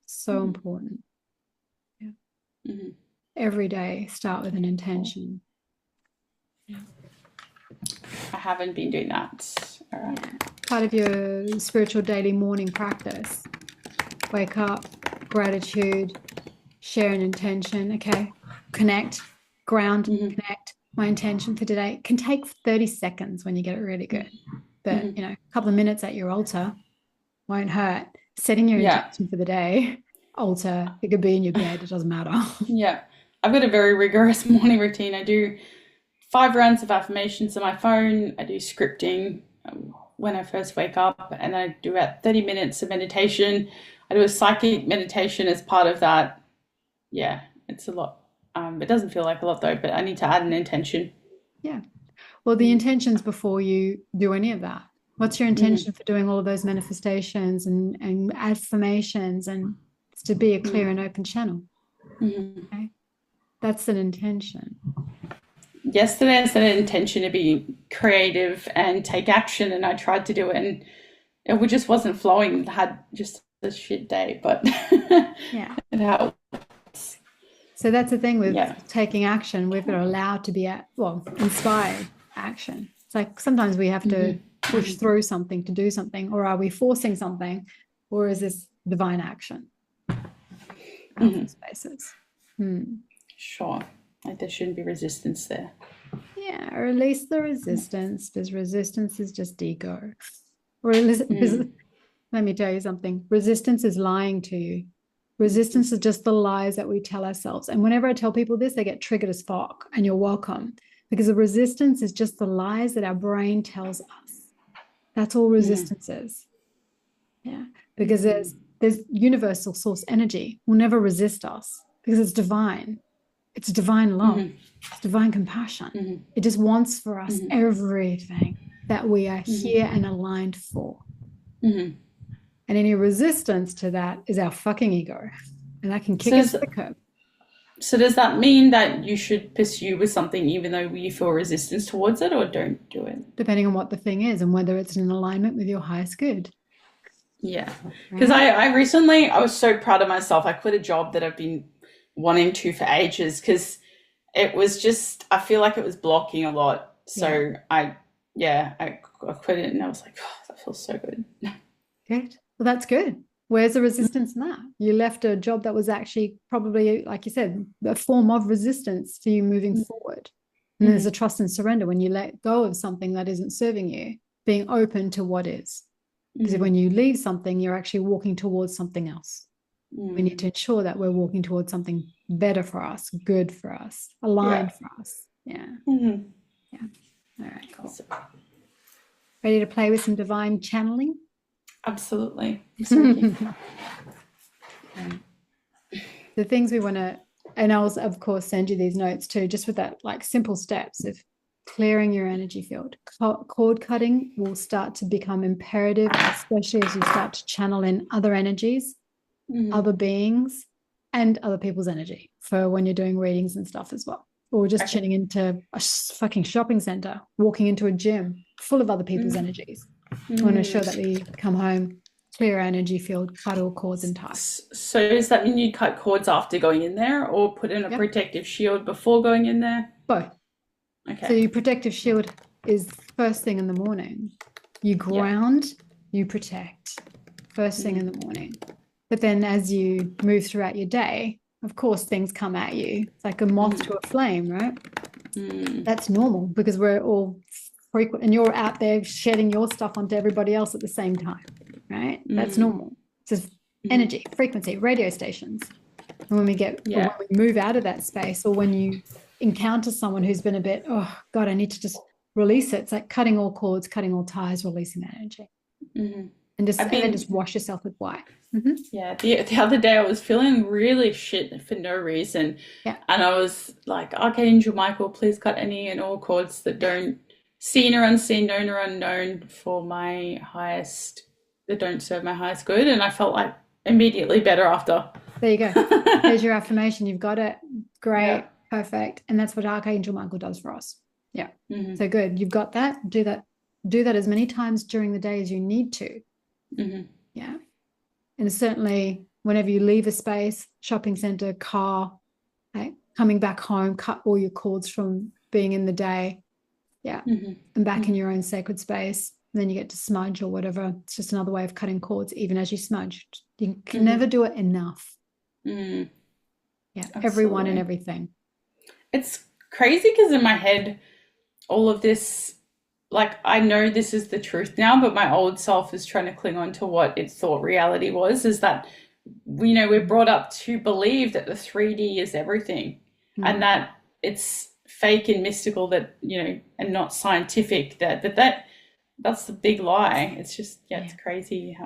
So important. Yeah. Every day, start with an intention. Yeah. I haven't been doing that. All right. Yeah. Part of your spiritual daily morning practice. Wake up, gratitude, share an intention. Okay. Connect, ground, connect. My intention for today can take 30 seconds when you get it really good. But, a couple of minutes at your altar won't hurt. Setting your intention for the day, altar, it could be in your bed, it doesn't matter. Yeah. I've got a very rigorous morning routine. I do 5 rounds of affirmations on my phone. I do scripting when I first wake up, and I do about 30 minutes of meditation. I do a psychic meditation as part of that. Yeah, it's a lot. It doesn't feel like a lot though, but I need to add an intention. Yeah. Well, the intentions before you do any of that. What's your intention for doing all of those manifestations and affirmations, and it's to be a clear and open channel? Okay. That's an intention. Yesterday I set an intention to be creative and take action, and I tried to do it, and it just wasn't flowing. I had just a shit day, but yeah, it helped. So that's the thing with taking action. We've got to allow to be inspired action. It's like sometimes we have to push through something to do something, or are we forcing something, or is this divine action? Spaces. Sure. Like there shouldn't be resistance there. Yeah, release the resistance, because resistance is just ego. Let me tell you something. Resistance is lying to you. Resistance is just the lies that we tell ourselves. And whenever I tell people this, they get triggered as fuck, and you're welcome. Because the resistance is just the lies that our brain tells us. That's all resistance is. Yeah. Because there's universal source energy will never resist us, because it's divine. It's divine love. It's divine compassion. It just wants for us everything that we are here and aligned for. And any resistance to that is our fucking ego. And that can kick us to the curb. So does that mean that you should pursue with something even though you feel resistance towards it, or don't do it? Depending on what the thing is and whether it's in alignment with your highest good. Yeah. Because I recently, I was so proud of myself. I quit a job that I've been wanting to for ages, because it was just, I feel like it was blocking a lot. So I quit it, and I was like, oh, that feels so good. Good. Well, that's good. Where's the resistance in that? You left a job that was actually probably, like you said, a form of resistance for you moving forward. And there's a trust and surrender when you let go of something that isn't serving you, being open to what is. Because when you leave something, you're actually walking towards something else. We need to ensure that we're walking towards something better for us, good for us, aligned for us. Yeah. Yeah. All right, cool. Ready to play with some divine channeling? Absolutely. The things we want to, and I'll of course send you these notes too, just with that like simple steps of clearing your energy field. Cord cutting will start to become imperative, especially as you start to channel in other energies, other beings, and other people's energy for when you're doing readings and stuff as well. Or just tuning into a fucking shopping center, walking into a gym full of other people's energies. I want to ensure that we come home, clear our energy field, cut all cords and ties. So does that mean you cut cords after going in there, or put in a protective shield before going in there? Both. Okay. So your protective shield is first thing in the morning. You ground, you protect first thing in the morning. But then as you move throughout your day, of course, things come at you. It's like a moth to a flame, right? That's normal, because we're all frequent, and you're out there shedding your stuff onto everybody else at the same time, right? That's normal. It's just energy, frequency, radio stations. And when we when we move out of that space, or when you encounter someone who's been a bit, oh God, I need to just release it. It's like cutting all cords, cutting all ties, releasing that energy. And then just wash yourself with white. Yeah, the other day I was feeling really shit for no reason. Yeah. And I was like, Archangel Michael, please cut any and all cords that don't, seen or unseen, known or unknown, for my highest, that don't serve my highest good. And I felt like immediately better after. There you go. There's your affirmation. You've got it. Great. Yeah. Perfect. And that's what Archangel Michael does for us. Yeah. Mm-hmm. So good. You've got that. Do that as many times during the day as you need to. Mm-hmm. Yeah. And certainly whenever you leave a space, shopping center, car, right, coming back home, cut all your cords from being in the day. Yeah. Mm-hmm. And back Mm-hmm. in your own sacred space. And then you get to smudge or whatever. It's just another way of cutting cords, even as you smudge. You can Mm-hmm. never do it enough. Mm-hmm. Yeah. Absolutely. Everyone and everything. It's crazy because in my head, all of this, like, I know this is the truth now, but my old self is trying to cling on to what it thought reality was, is that, we're brought up to believe that the 3D is everything, and that it's fake and mystical, that, and not scientific, that's the big lie. It's just, it's crazy.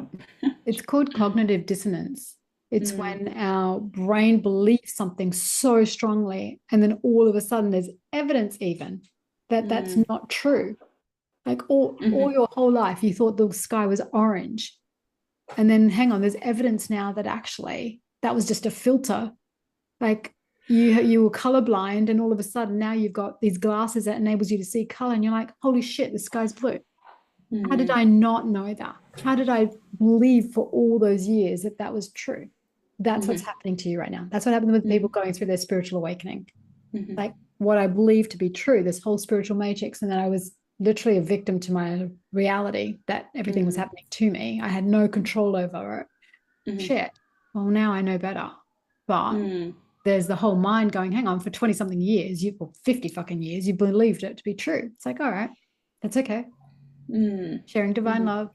It's called cognitive dissonance. It's when our brain believes something so strongly, and then all of a sudden there's evidence even that that's not true. Like all your whole life you thought the sky was orange, and then hang on, there's evidence now that actually that was just a filter. Like you were colorblind, and all of a sudden now you've got these glasses that enables you to see color, and you're like, holy shit, the sky's blue. How did I not know that? How did I believe for all those years that that was true? That's what's happening to you right now. That's what happened with people going through their spiritual awakening. Like what I believed to be true, this whole spiritual matrix, and that I was literally a victim to my reality, that everything was happening to me. I had no control over it. Shit. Well, now I know better. But there's the whole mind going, hang on, for 20 something years, 50 fucking years, you believed it to be true. It's like, all right, that's okay. Sharing divine love,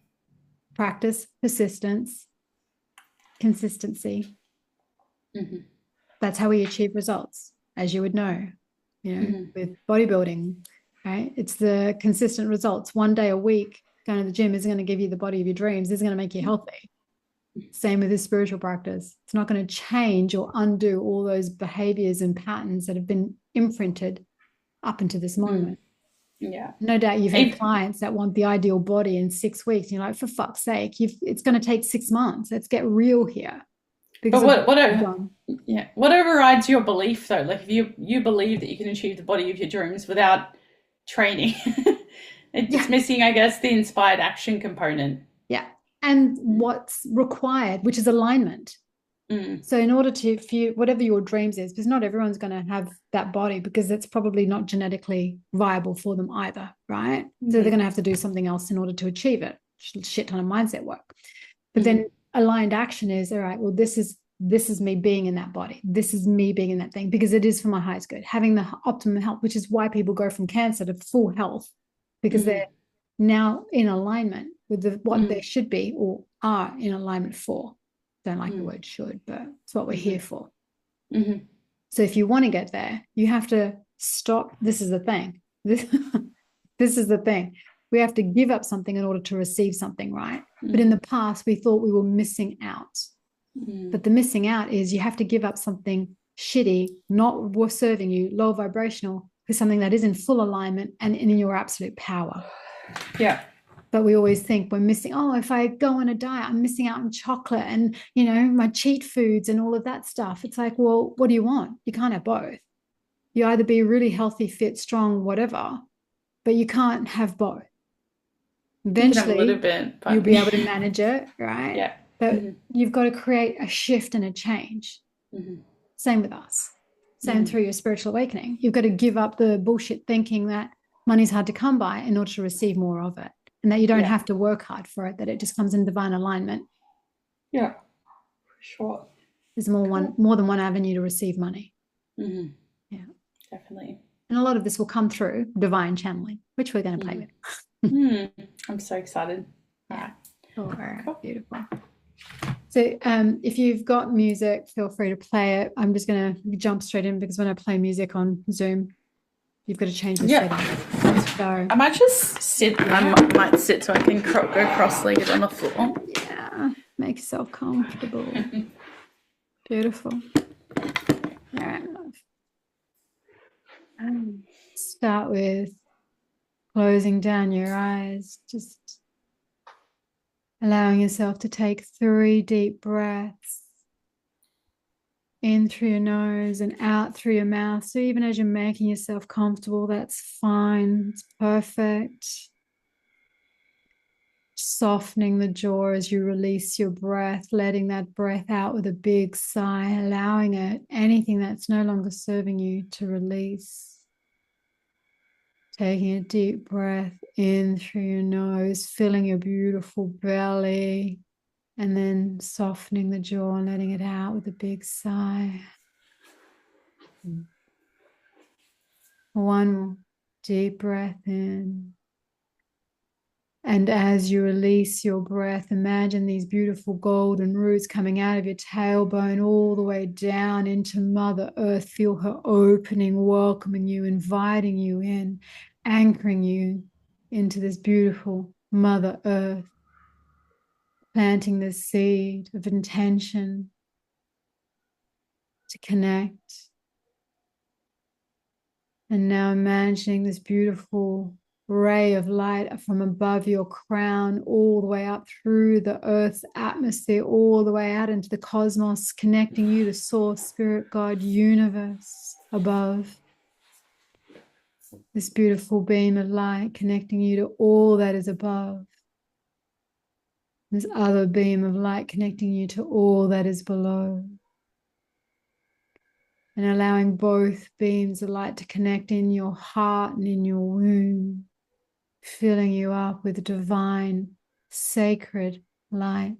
practice, persistence, consistency. That's how we achieve results, as you would know, with bodybuilding, right? It's the consistent results. One day a week going to the gym isn't going to give you the body of your dreams. It's going to make you healthy. Same with this spiritual practice. It's not going to change or undo all those behaviors and patterns that have been imprinted up into this moment. Yeah. No doubt you've had clients that want the ideal body in 6 weeks. And you're like, for fuck's sake, it's going to take 6 months. Let's get real here. Because what overrides your belief though? Like if you believe that you can achieve the body of your dreams without training, it's missing, I guess, the inspired action component. Yeah. And what's required, which is alignment. So in order whatever your dreams is, because not everyone's going to have that body, because it's probably not genetically viable for them either, right? So they're going to have to do something else in order to achieve it. Shit ton of mindset work. But then aligned action is, all right, well, this is me being in that body. This is me being in that thing, because it is for my highest good, having the optimum health, which is why people go from cancer to full health, because they're now in alignment with what they should be or are in alignment for. Don't like the word should, but it's what we're here for. So if you want to get there, you have to stop. This is the thing. This is the thing. We have to give up something in order to receive something, right? But in the past, we thought we were missing out. But the missing out is you have to give up something shitty, not worth serving you, low vibrational, for something that is in full alignment and in your absolute power. Yeah. But we always think we're missing, if I go on a diet, I'm missing out on chocolate and, my cheat foods and all of that stuff. It's like, well, what do you want? You can't have both. You either be really healthy, fit, strong, whatever, but you can't have both. Eventually, you'll be able to manage it, right? Yeah. But you've got to create a shift and a change. Same with us. Same through your spiritual awakening. You've got to give up the bullshit thinking that money's hard to come by in order to receive more of it. And that you don't have to work hard for it, that it just comes in divine alignment. Yeah, for sure. There's more than one avenue to receive money. Yeah. Definitely. And a lot of this will come through divine channeling, which we're going to play with. I'm so excited. Yeah. Cool. Beautiful. So if you've got music, feel free to play it. I'm just going to jump straight in, because when I play music on Zoom, you've got to change the setting. So I might just sit. I might sit so I can go cross-legged on the floor. Yeah, make yourself comfortable. Beautiful. All right, love. Start with closing down your eyes, just allowing yourself to take 3 deep breaths. in through your nose and out through your mouth. So even as you're making yourself comfortable, that's fine. It's perfect. Softening the jaw as you release your breath, letting that breath out with a big sigh, allowing anything that's no longer serving you to release. Taking a deep breath in through your nose, filling your beautiful belly, and then softening the jaw and letting it out with a big sigh. One more deep breath in. And as you release your breath, imagine these beautiful golden roots coming out of your tailbone all the way down into Mother Earth. Feel her opening, welcoming you, inviting you in, anchoring you into this beautiful Mother Earth, planting this seed of intention to connect. And now imagining this beautiful ray of light from above your crown all the way up through the earth's atmosphere, all the way out into the cosmos, connecting you to source, spirit, God, universe above. This beautiful beam of light connecting you to all that is above. This other beam of light connecting you to all that is below. And allowing both beams of light to connect in your heart and in your womb, filling you up with divine, sacred light.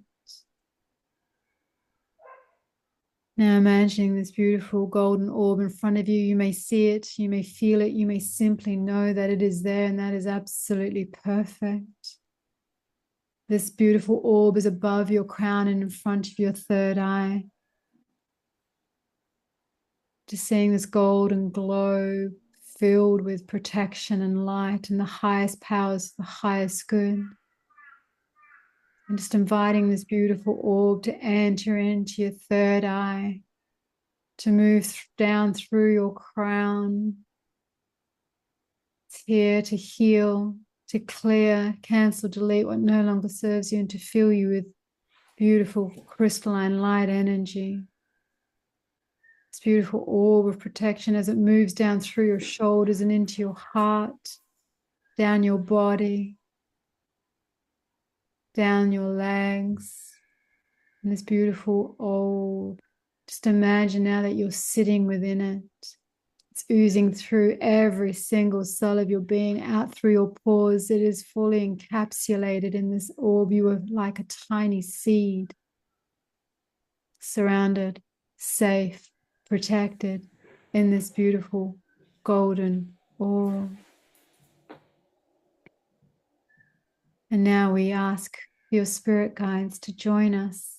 Now imagining this beautiful golden orb in front of you. You may see it, you may feel it, you may simply know that it is there, and that is absolutely perfect. This beautiful orb is above your crown and in front of your third eye. Just seeing this golden glow filled with protection and light and the highest powers, the highest good. And just inviting this beautiful orb to enter into your third eye, to move down through your crown. It's here to heal, to clear, cancel, delete what no longer serves you, and to fill you with beautiful crystalline light energy. This beautiful orb of protection as it moves down through your shoulders and into your heart, down your body, down your legs, and this beautiful orb. Just imagine now that you're sitting within it. It's oozing through every single cell of your being, out through your pores. It is fully encapsulated in this orb. You are like a tiny seed, surrounded, safe, protected in this beautiful golden orb. And now we ask your spirit guides to join us,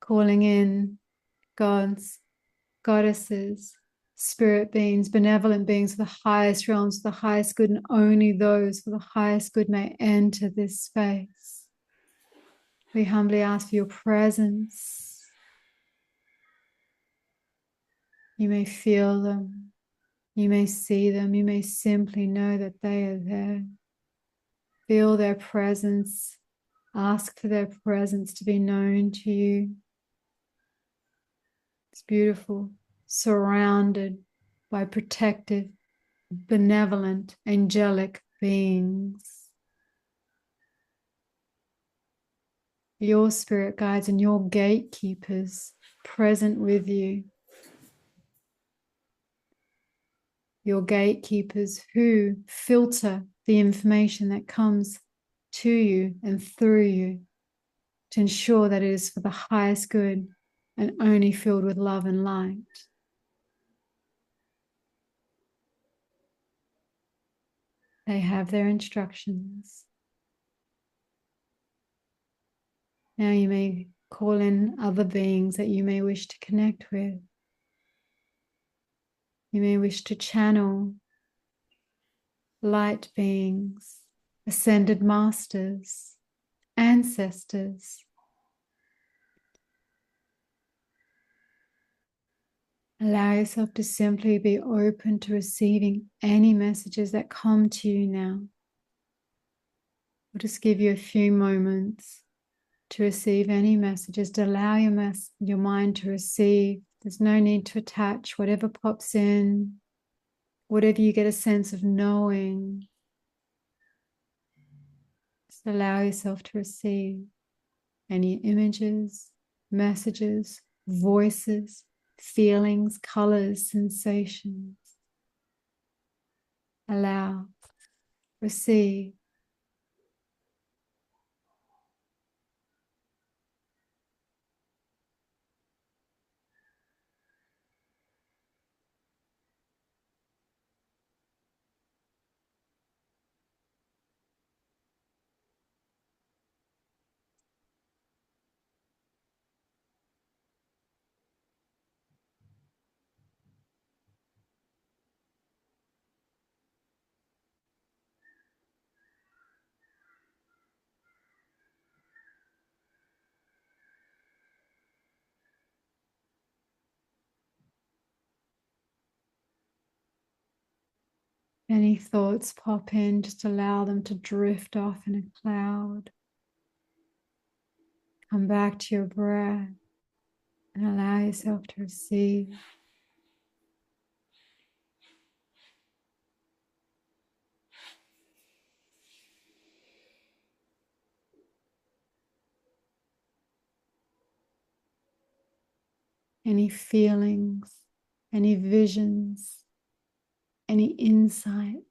calling in gods, goddesses, spirit beings, benevolent beings for the highest realms, for the highest good, and only those for the highest good may enter this space. We humbly ask for your presence. You may feel them, you may see them, you may simply know that they are there. Feel their presence, ask for their presence to be known to you. It's beautiful, surrounded by protective, benevolent, angelic beings. Your spirit guides and your gatekeepers present with you. Your gatekeepers who filter the information that comes to you and through you to ensure that it is for the highest good and only filled with love and light. They have their instructions. Now you may call in other beings that you may wish to connect with. You may wish to channel light beings, ascended masters, ancestors. Allow yourself to simply be open to receiving any messages that come to you now. We'll just give you a few moments to receive any messages, to allow your mind to receive. There's no need to attach whatever pops in, whatever you get a sense of knowing. Just allow yourself to receive any images, messages, voices, feelings, colors, sensations. Allow, receive. Any thoughts pop in, just allow them to drift off in a cloud. Come back to your breath and allow yourself to receive. Any feelings, any visions, any insights.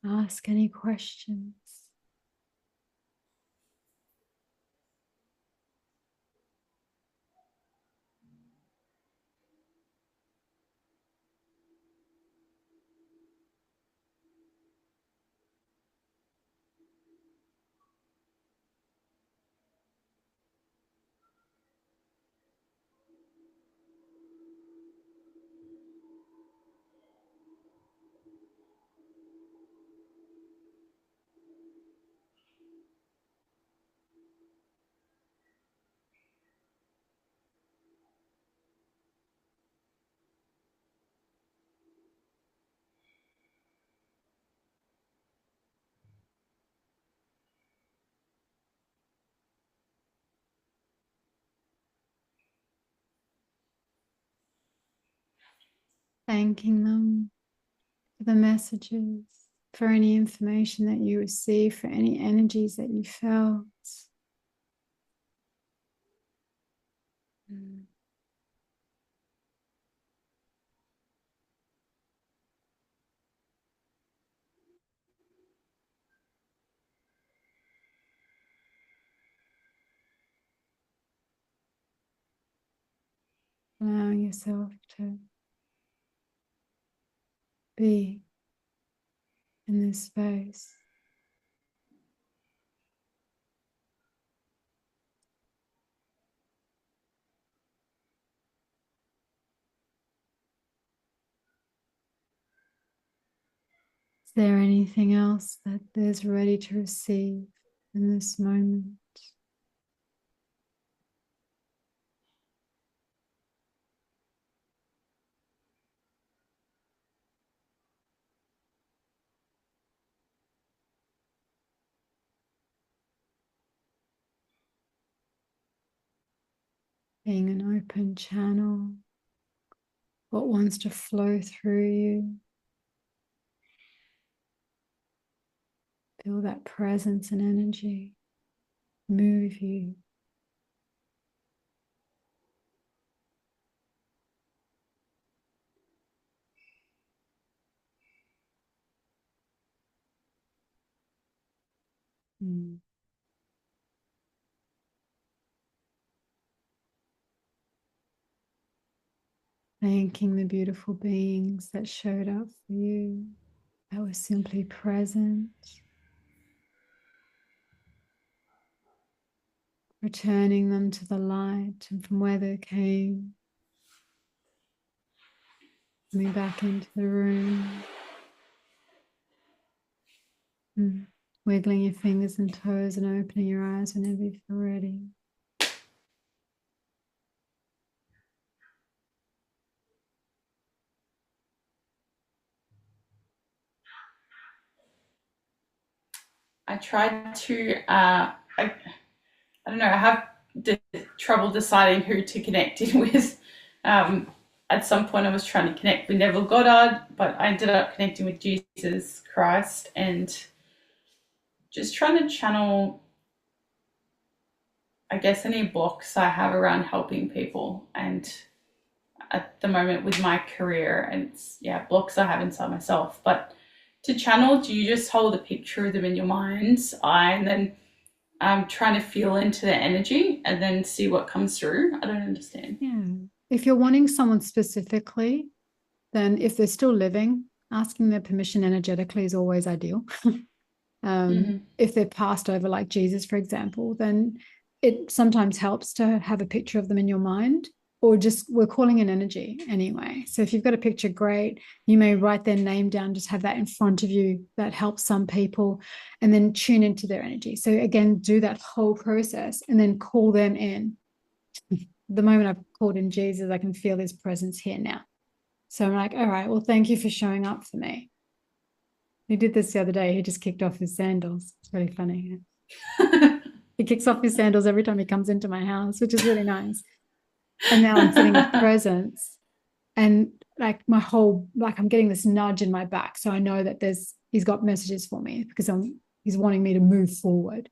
Ask any questions. Thanking them for the messages, for any information that you received, for any energies that you felt. Allowing yourself to be in this space. Is there anything else that is ready to receive in this moment? Being an open channel, what wants to flow through you. Feel that presence and energy move you. Mm. Thanking the beautiful beings that showed up for you, that were simply present. Returning them to the light and from where they came. Coming back into the room. Wiggling your fingers and toes and opening your eyes whenever you feel ready. I tried to, I don't know, I have trouble deciding who to connect in with. At some point, I was trying to connect with Neville Goddard, but I ended up connecting with Jesus Christ and just trying to channel, I guess, any blocks I have around helping people. And at the moment with my career, and blocks I have inside myself. But to channel, do you just hold a picture of them in your mind's eye and then trying to feel into the energy and then see what comes through? I don't understand. Yeah. If you're wanting someone specifically, then if they're still living, asking their permission energetically is always ideal. If they're passed over, like Jesus, for example, then it sometimes helps to have a picture of them in your mind, or just we're calling an energy anyway. So if you've got a picture, great. You may write their name down, just have that in front of you. That helps some people, and then tune into their energy. So again, do that whole process and then call them in. The moment I've called in Jesus, I can feel his presence here now. So I'm like, all right, well, thank you for showing up for me. He did this the other day. He just kicked off his sandals. It's really funny. He kicks off his sandals every time he comes into my house, which is really nice. And now I'm sitting with presence, and like I'm getting this nudge in my back. So I know that he's got messages for me because he's wanting me to move forward.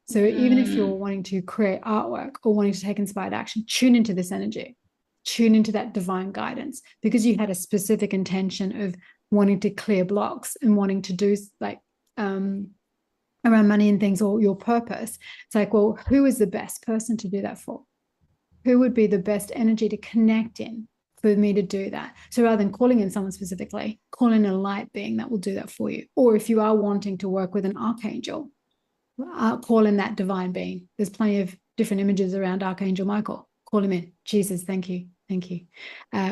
So even if you're wanting to create artwork or wanting to take inspired action, tune into this energy, tune into that divine guidance, because you had a specific intention of wanting to clear blocks and wanting to do like around money and things, or your purpose. It's like, well, who is the best person to do that for? Who would be the best energy to connect in for me to do that? So rather than calling in someone specifically, call in a light being that will do that for you. Or if you are wanting to work with an archangel, call in that divine being. There's plenty of different images around Archangel Michael. Call him in. Jesus, thank you.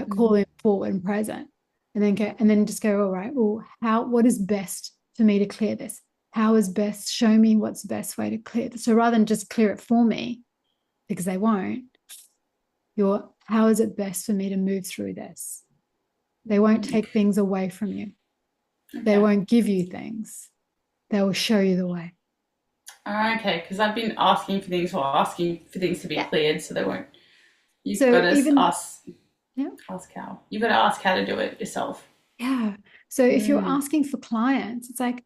Call him forward and present. And then just go, all right, well, what is best for me to clear this? How is best? Show me what's the best way to clear this. So rather than just clear it for me, because they won't, how is it best for me to move through this? They won't take things away from you. Okay. They won't give you things. They will show you the way. Okay, because I've been asking for things to be cleared, so they won't. You've got to ask how. You've got to ask how to do it yourself. Yeah. So if you're asking for clients, it's like,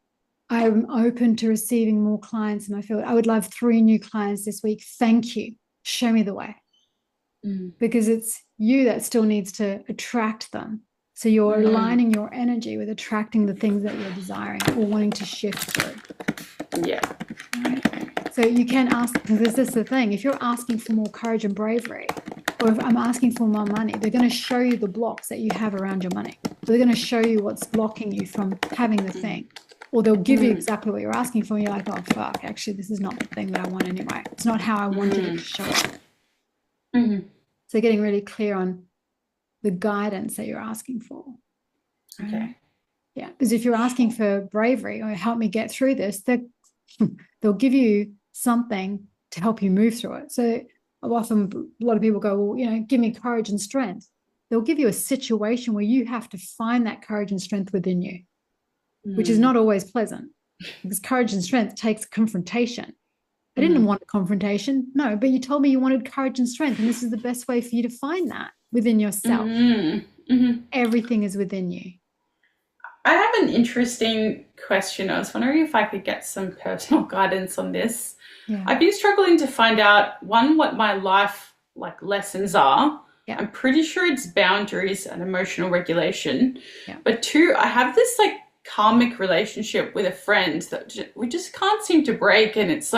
I'm open to receiving more clients in my field. I would love 3 new clients this week. Thank you. Show me the way. Because it's you that still needs to attract them. So you're aligning your energy with attracting the things that you're desiring or wanting to shift through. Yeah. Right? So you can ask, because this is the thing, if you're asking for more courage and bravery, or if I'm asking for more money, they're going to show you the blocks that you have around your money. So they're going to show you what's blocking you from having the thing. Or they'll give you exactly what you're asking for, and you're like, oh, fuck, actually, this is not the thing that I want anyway. It's not how I wanted it to show up. So getting really clear on the guidance that you're asking for. Okay. Yeah, because if you're asking for bravery or help me get through this, they'll give you something to help you move through it. So often a lot of people go, well, give me courage and strength. They'll give you a situation where you have to find that courage and strength within you, which is not always pleasant, because courage and strength takes confrontation. I didn't want a confrontation. No, but you told me you wanted courage and strength, and this is the best way for you to find that within yourself. Everything is within you. I have an interesting question. I was wondering if I could get some personal guidance on this. Yeah. I've been struggling to find out, one, what my life lessons are. Yeah. I'm pretty sure it's boundaries and emotional regulation. Yeah. But 2, I have this karmic relationship with a friend that we just can't seem to break, and it's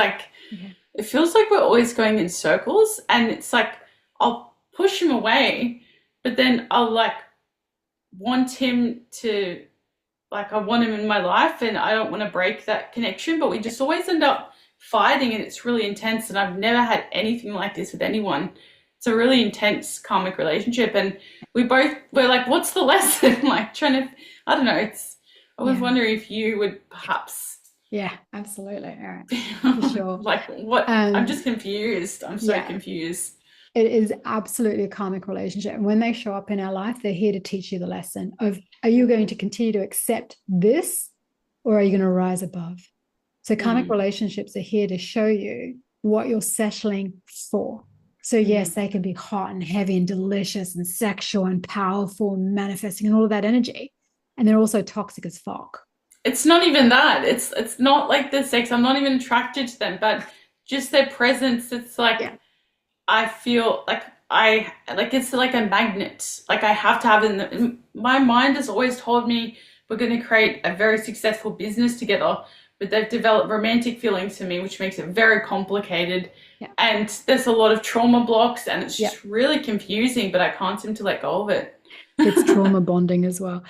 it feels like we're always going in circles, and it's I'll push him away, but then I'll like want him to, like, I want him in my life and I don't want to break that connection, but we just always end up fighting and it's really intense. And I've never had anything like this with anyone. It's a really intense karmic relationship. And we're like, what's the lesson? Like trying to, I don't know. I was wondering if you would perhaps. Yeah, absolutely. All right. For sure. Like what? I'm just confused. I'm so confused. It is absolutely a karmic relationship. And when they show up in our life, they're here to teach you the lesson of, are you going to continue to accept this or are you going to rise above? So karmic relationships are here to show you what you're settling for. So yes, they can be hot and heavy and delicious and sexual and powerful and manifesting and all of that energy. And they're also toxic as fuck. It's not even that. It's not like the sex. I'm not even attracted to them, but just their presence. It's like, I feel like it's like a magnet. Like I have to have it my mind has always told me we're going to create a very successful business together, but they've developed romantic feelings for me, which makes it very complicated. Yeah. And there's a lot of trauma blocks and it's just really confusing, but I can't seem to let go of it. It's trauma bonding as well.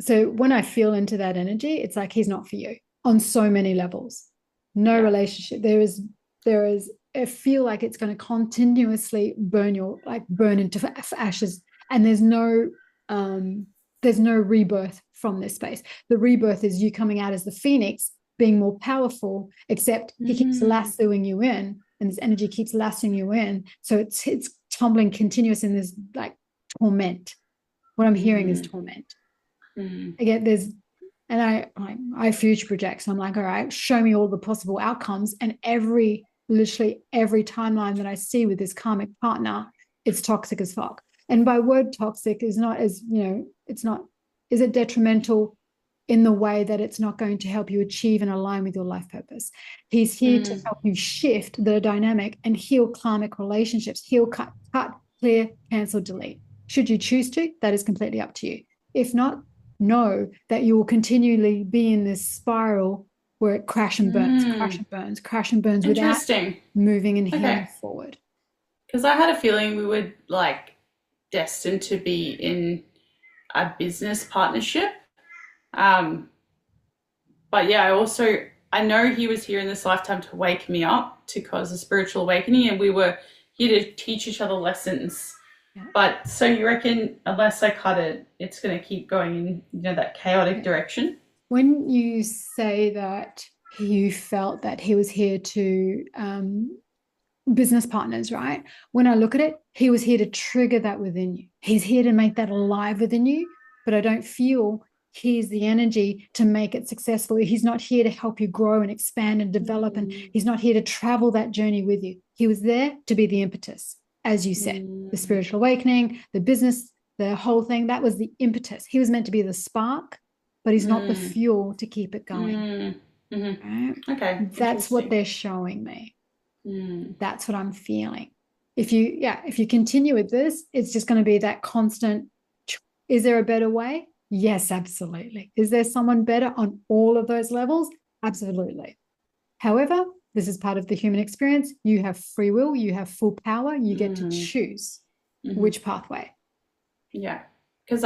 So when I feel into that energy, it's like he's not for you on so many levels. No relationship. There is I feel like it's going to continuously burn into ashes, and there's no rebirth from this space. The rebirth is you coming out as the phoenix, being more powerful, except he keeps lassoing you in, and this energy keeps lassoing you in. So it's tumbling continuous in this like torment. What I'm hearing is torment. Again, I future project. So I'm like, all right, show me all the possible outcomes, and literally every timeline that I see with this karmic partner, it's toxic as fuck. And by word toxic is not as, is it detrimental in the way that it's not going to help you achieve and align with your life purpose. He's here to help you shift the dynamic and heal karmic relationships, heal, cut, clear, cancel, delete. Should you choose to, that is completely up to you. If not, know that you will continually be in this spiral where it crash and burns without moving and healing forward. Because I had a feeling we were like destined to be in a business partnership. But I know he was here in this lifetime to wake me up, to cause a spiritual awakening, and we were here to teach each other lessons. Yeah. But so you reckon unless I cut it, it's going to keep going in that chaotic direction? When you say that you felt that he was here to business partners, right? When I look at it, he was here to trigger that within you. He's here to make that alive within you, but I don't feel he's the energy to make it successful. He's not here to help you grow and expand and develop, and he's not here to travel that journey with you. He was there to be the impetus, as you said, the spiritual awakening, the business, the whole thing. That was the impetus. He was meant to be the spark, but he's not the fuel to keep it going. Right? Okay. That's what they're showing me. That's what I'm feeling. If you continue with this, it's just going to be that constant. Is there a better way? Yes, absolutely. Is there someone better on all of those levels? Absolutely. However, this is part of the human experience. You have free will. You have full power. You get to choose which pathway. Yeah. Because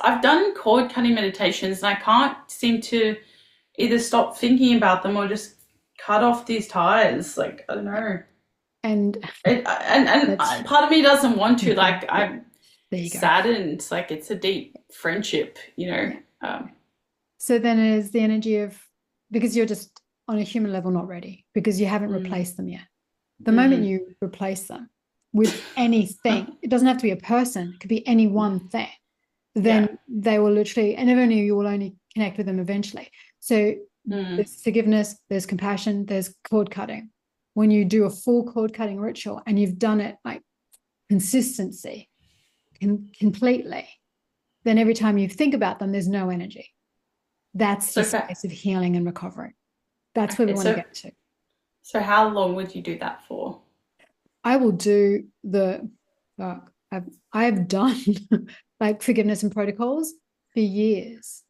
I've done cord cutting meditations and I can't seem to either stop thinking about them or just cut off these ties. Like, I don't know. And part of me doesn't want to. Like, I'm saddened. Like, it's a deep friendship, So then it is the energy of, because you're just on a human level not ready, because you haven't replaced them yet. The moment you replace them with anything, it doesn't have to be a person, it could be any one thing, then they will literally, and you will only connect with them eventually. So there's forgiveness, there's compassion, there's cord cutting. When you do a full cord cutting ritual and you've done it like consistency, completely, then every time you think about them, there's no energy. That's the space of healing and recovery. That's where we want to get to. So how long would you do that for? I will do I've done like forgiveness and protocols for years,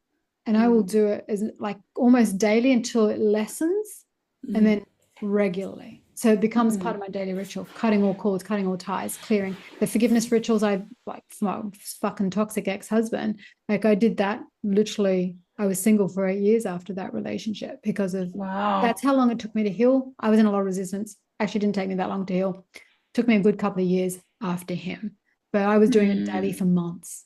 and I will do it as like almost daily until it lessens, and then regularly. So it becomes part of my daily ritual, cutting all cords, cutting all ties, clearing. The forgiveness rituals I like for my fucking toxic ex-husband, like I did that literally. I was single for 8 years after that relationship because of that's how long it took me to heal. I was in a lot of resistance. Actually, didn't take me that long to heal. It took me a good couple of years after him, but I was doing it daily for months.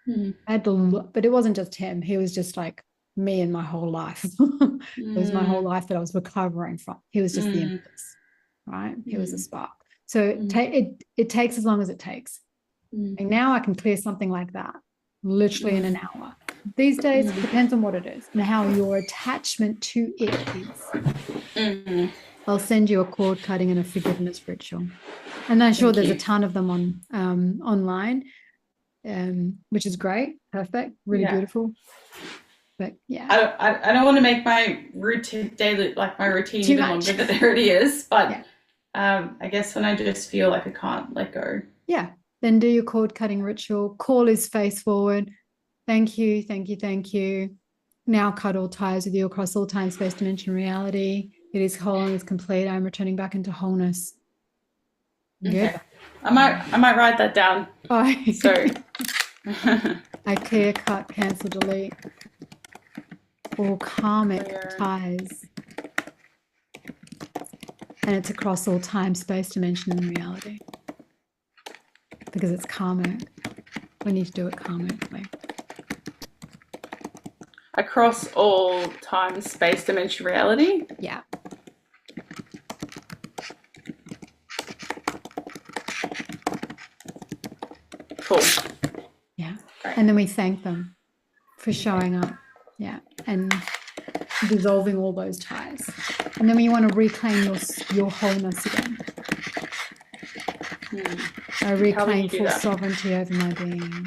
I had to look, but it wasn't just him. He was just like me in my whole life. It was my whole life that I was recovering from. He was just the impetus, right? He was a spark. So it takes as long as it takes. And now I can clear something like that literally in an hour. These days, it depends on what it is and how your attachment to it is. I'll send you a cord cutting and a forgiveness ritual. And I'm sure there's a ton of them on online, which is great. Perfect. Really beautiful. But yeah. I don't want to make my routine daily, like my routine Too even much. longer than it already is. But I guess when I just feel like I can't let go. Yeah. Then do your cord cutting ritual. Call is face forward. Thank you, thank you, thank you. Now cut all ties with you across all time, space, dimension, reality. It is whole and it's complete. I'm returning back into wholeness. Okay. Good. I might write that down. Oh. So I clear, cut, cancel, delete all karmic ties. And it's across all time, space, dimension, and reality. Because it's karmic. We need to do it karmically. Across all time, space, dimension, reality? Yeah. Cool. Yeah. Great. And then we thank them for showing up. Yeah. And dissolving all those ties. And then when you want to reclaim your wholeness again. I reclaim full sovereignty over my being.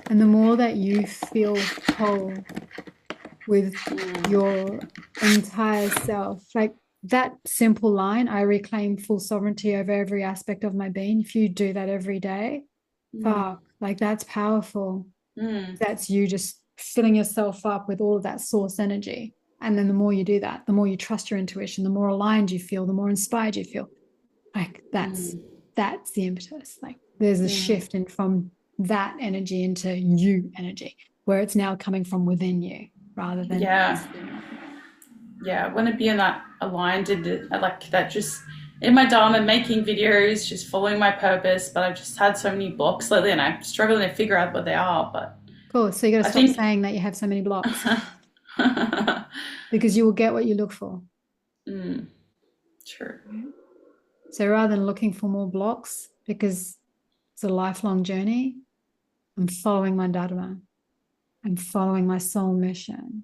And the more that you feel whole with your entire self, like that simple line, I reclaim full sovereignty over every aspect of my being. If you do that every day, fuck, like that's powerful. That's you just filling yourself up with all of that source energy. And then the more you do that, the more you trust your intuition, the more aligned you feel, the more inspired you feel. Like that's the impetus. Like there's a shift in from that energy into you energy, where it's now coming from within you rather than I want to be in that aligned and like that, just in my dharma, making videos, just following my purpose. But I've just had so many blocks lately and I'm struggling to figure out what they are. But cool. So you got to stop saying that you have so many blocks. Because you will get what you look for. True. So rather than looking for more blocks, because it's a lifelong journey, I'm following my dharma. I'm following my soul mission.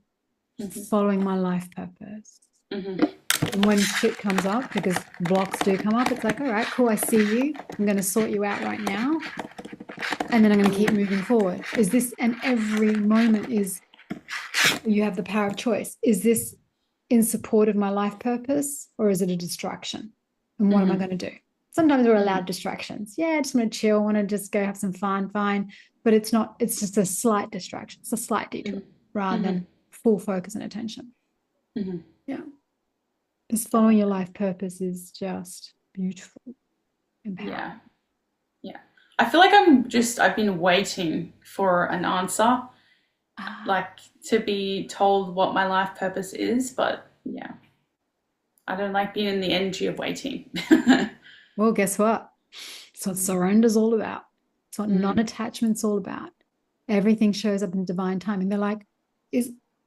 I'm following my life purpose. And when shit comes up, because blocks do come up, it's like, all right, cool, I see you. I'm going to sort you out right now. And then I'm going to keep moving forward. Is this, and every moment is, you have the power of choice. Is this in support of my life purpose or is it a distraction? And what am I going to do? Sometimes we're allowed distractions. Yeah, I just want to chill, want to just go have some fun, fine. But it's not, it's just a slight distraction. It's a slight detour rather than full focus and attention. Yeah. Just following your life purpose is just beautiful. Empowering. Yeah. I feel like I've been waiting for an answer, like to be told what my life purpose is. But yeah, I don't like being in the energy of waiting. Well, guess what? It's what surrender's all about. It's what non-attachment's all about. Everything shows up in divine timing. They're like,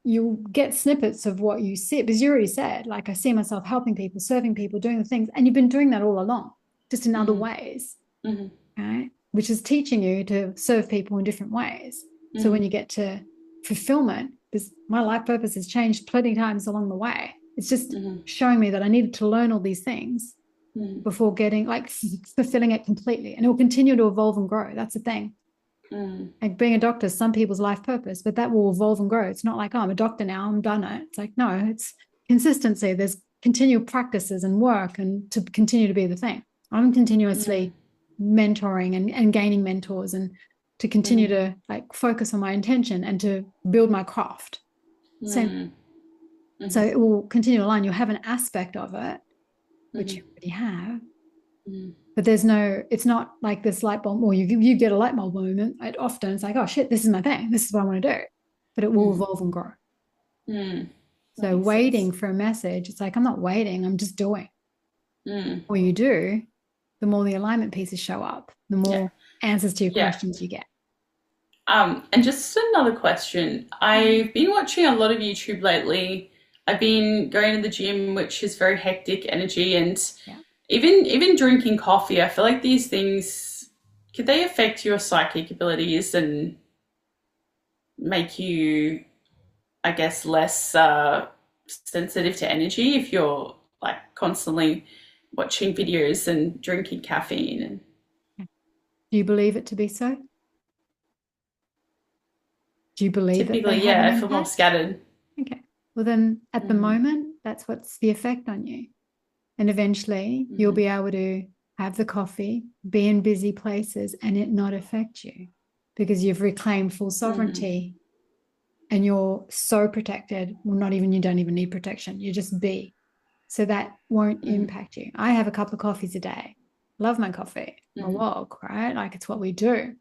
you get snippets of what you see, because you already said, like, I see myself helping people, serving people, doing the things, and you've been doing that all along, just in other ways, right? Which is teaching you to serve people in different ways. So when you get to fulfillment, because my life purpose has changed plenty of times along the way. It's just showing me that I needed to learn all these things before getting, like, fulfilling it completely. And it will continue to evolve and grow. That's the thing. Like being a doctor is some people's life purpose, but that will evolve and grow. It's not like, oh, I'm a doctor now, I'm done it. It's like, no, it's consistency. There's continual practices and work and to continue to be the thing. I'm continuously mentoring and gaining mentors and to continue to like focus on my intention and to build my craft. So it will continue to align. You'll have an aspect of it, which you already have. But it's not like this light bulb, or you get a light bulb moment. Often it's like, oh shit, this is my thing. This is what I want to do. But it will evolve and grow. So waiting for a message, it's like, I'm not waiting, I'm just doing. The more you do, the more the alignment pieces show up, the more answers to your questions you get. And just another question. I've been watching a lot of YouTube lately. I've been going to the gym, which is very hectic energy, and even drinking coffee. I feel like these things, could they affect your psychic abilities and make you, I guess, less sensitive to energy if you're like constantly watching videos and drinking caffeine? And do you believe it to be so? Do you believe typically, that I feel more scattered. Okay. Well, then at the moment, that's what's the effect on you. And eventually you'll be able to have the coffee, be in busy places, and it not affect you because you've reclaimed full sovereignty and you're so protected. Well, you don't even need protection. You just be. So that won't impact you. I have a couple of coffees a day. Love my coffee, my walk, right? Like it's what we do.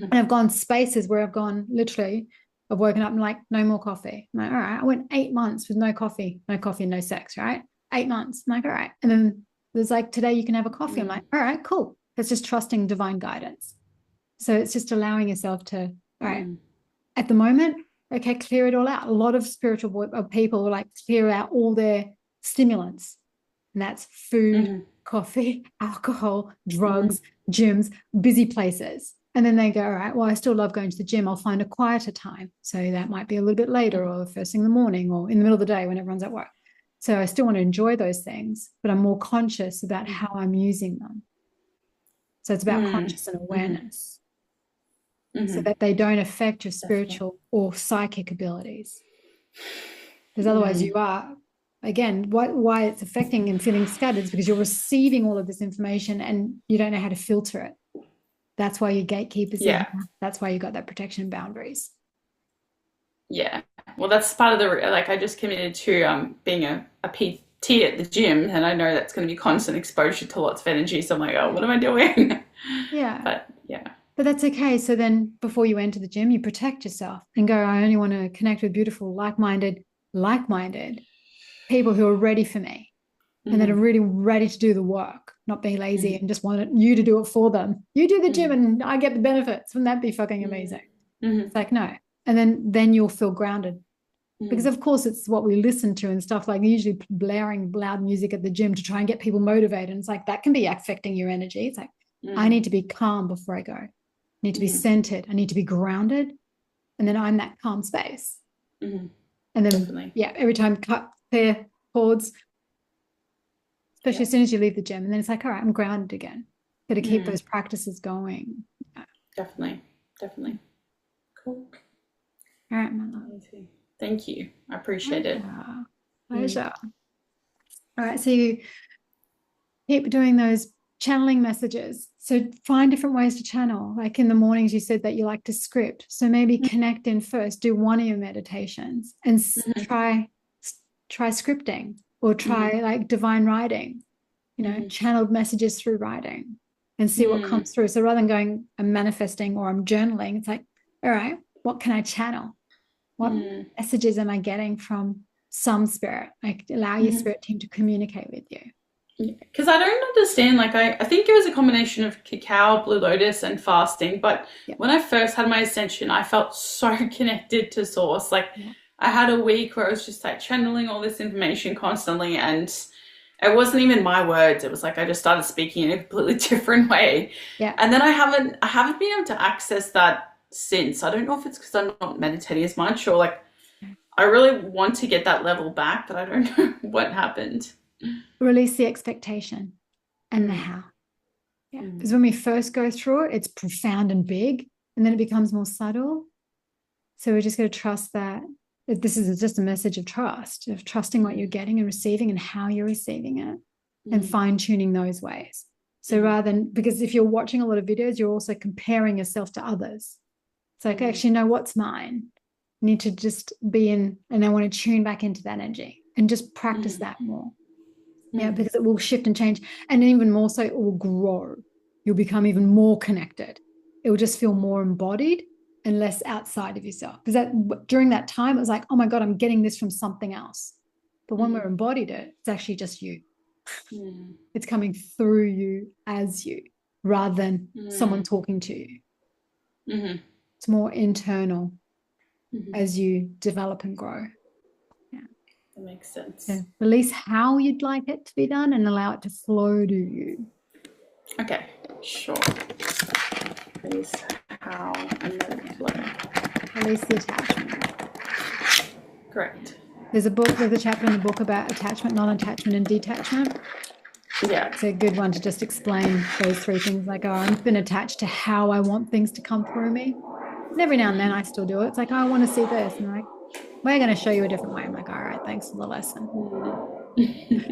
And I've gone spaces where I've gone literally, I've woken up and like, no more coffee. I'm like, all right, I went 8 months with no coffee, no sex, right? 8 months. I'm like, all right. And then there's like, today you can have a coffee. I'm like, all right, cool. It's just trusting divine guidance. So it's just allowing yourself to, all right, at the moment, okay, clear it all out. A lot of spiritual people like clear out all their stimulants. And that's food, coffee, alcohol, drugs, gyms, busy places. And then they go, all right, well, I still love going to the gym. I'll find a quieter time. So that might be a little bit later or first thing in the morning or in the middle of the day when everyone's at work. So I still want to enjoy those things, but I'm more conscious about how I'm using them. So it's about conscious and awareness so that they don't affect your spiritual or psychic abilities. Because otherwise you are, again, why it's affecting and feeling scattered is because you're receiving all of this information and you don't know how to filter it. That's why your gatekeepers in. That's why you got that protection boundaries. Yeah. Well, that's part of the, like, I just committed to being a PT at the gym, and I know that's going to be constant exposure to lots of energy. So I'm like, oh, what am I doing? But that's okay. So then before you enter the gym, you protect yourself and go, I only want to connect with beautiful, like-minded people who are ready for me and that are really ready to do the work, not be lazy and just want you to do it for them. You do the gym and I get the benefits. Wouldn't that be fucking amazing? It's like, no. And then you'll feel grounded. Because of course it's what we listen to and stuff, like usually blaring loud music at the gym to try and get people motivated. And it's like, that can be affecting your energy. It's like, I need to be calm before I go. I need to be centered. I need to be grounded. And then I'm that calm space. And then, every time cut, clear, cords, especially as soon as you leave the gym. And then it's like, all right, I'm grounded again. Got to keep those practices going. Definitely. Cool. All right, my love. Thank you. I appreciate it. Pleasure. All right, so you keep doing those channeling messages. So find different ways to channel. Like in the mornings, you said that you like to script. So maybe connect in first, do one of your meditations and try scripting or try like divine writing, channeled messages through writing and see what comes through. So rather than going, I'm manifesting or I'm journaling, it's like, all right, what can I channel? What messages am I getting from some spirit? Like allow your spirit team to communicate with you. Because I don't understand, like I think it was a combination of cacao, blue lotus and fasting, but when I first had my ascension, I felt so connected to source. Like I had a week where I was just like channeling all this information constantly, and it wasn't even my words. It was like I just started speaking in a completely different way. And then I haven't been able to access that since. I don't know if it's because I'm not meditating as much, or like I really want to get that level back, but I don't know what happened. Release the expectation and the how. Because when we first go through it, it's profound and big, and then it becomes more subtle. So we're just going to trust that this is just a message of trust, of trusting what you're getting and receiving and how you're receiving it, and fine-tuning those ways. So rather than, because if you're watching a lot of videos, you're also comparing yourself to others. It's like, actually, no, what's mine? I need to just be in, and I want to tune back into that energy and just practice that more. Yeah, because it will shift and change. And even more so, it will grow. You'll become even more connected. It will just feel more embodied and less outside of yourself. Because that during that time, it was like, oh my God, I'm getting this from something else. But when we're embodied it, it's actually just you. It's coming through you as you, rather than someone talking to you. It's more internal as you develop and grow. Yeah, that makes sense. So release how you'd like it to be done and allow it to flow to you. Okay, sure. Release how and let it flow. Release the attachment. Correct. There's a chapter in the book about attachment, non-attachment, and detachment. Yeah. It's a good one to just explain those three things. Like, oh, I've been attached to how I want things to come through me. And every now and then I still do it. It's like, oh, I want to see this. And they're like, we're going to show you a different way. I'm like, all right, thanks for the lesson.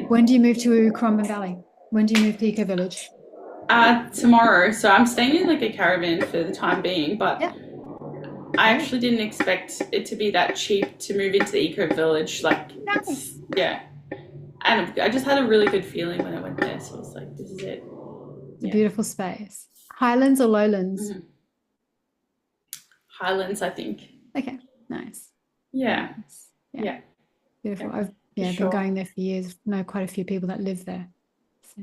When do you move to Currumbin Valley? When do you move to Eco Village? Tomorrow. So I'm staying in like a caravan for the time being, but Yeah. I actually didn't expect it to be that cheap to move into the Eco Village. Like, Nice. yeah. And I just had a really good feeling when I went there. So I was like, this is it. It's a beautiful space. Highlands or lowlands? Highlands, I think. Okay, nice. Yeah. Nice. Yeah. Beautiful. I've been going there for years. Know quite a few people that live there. So,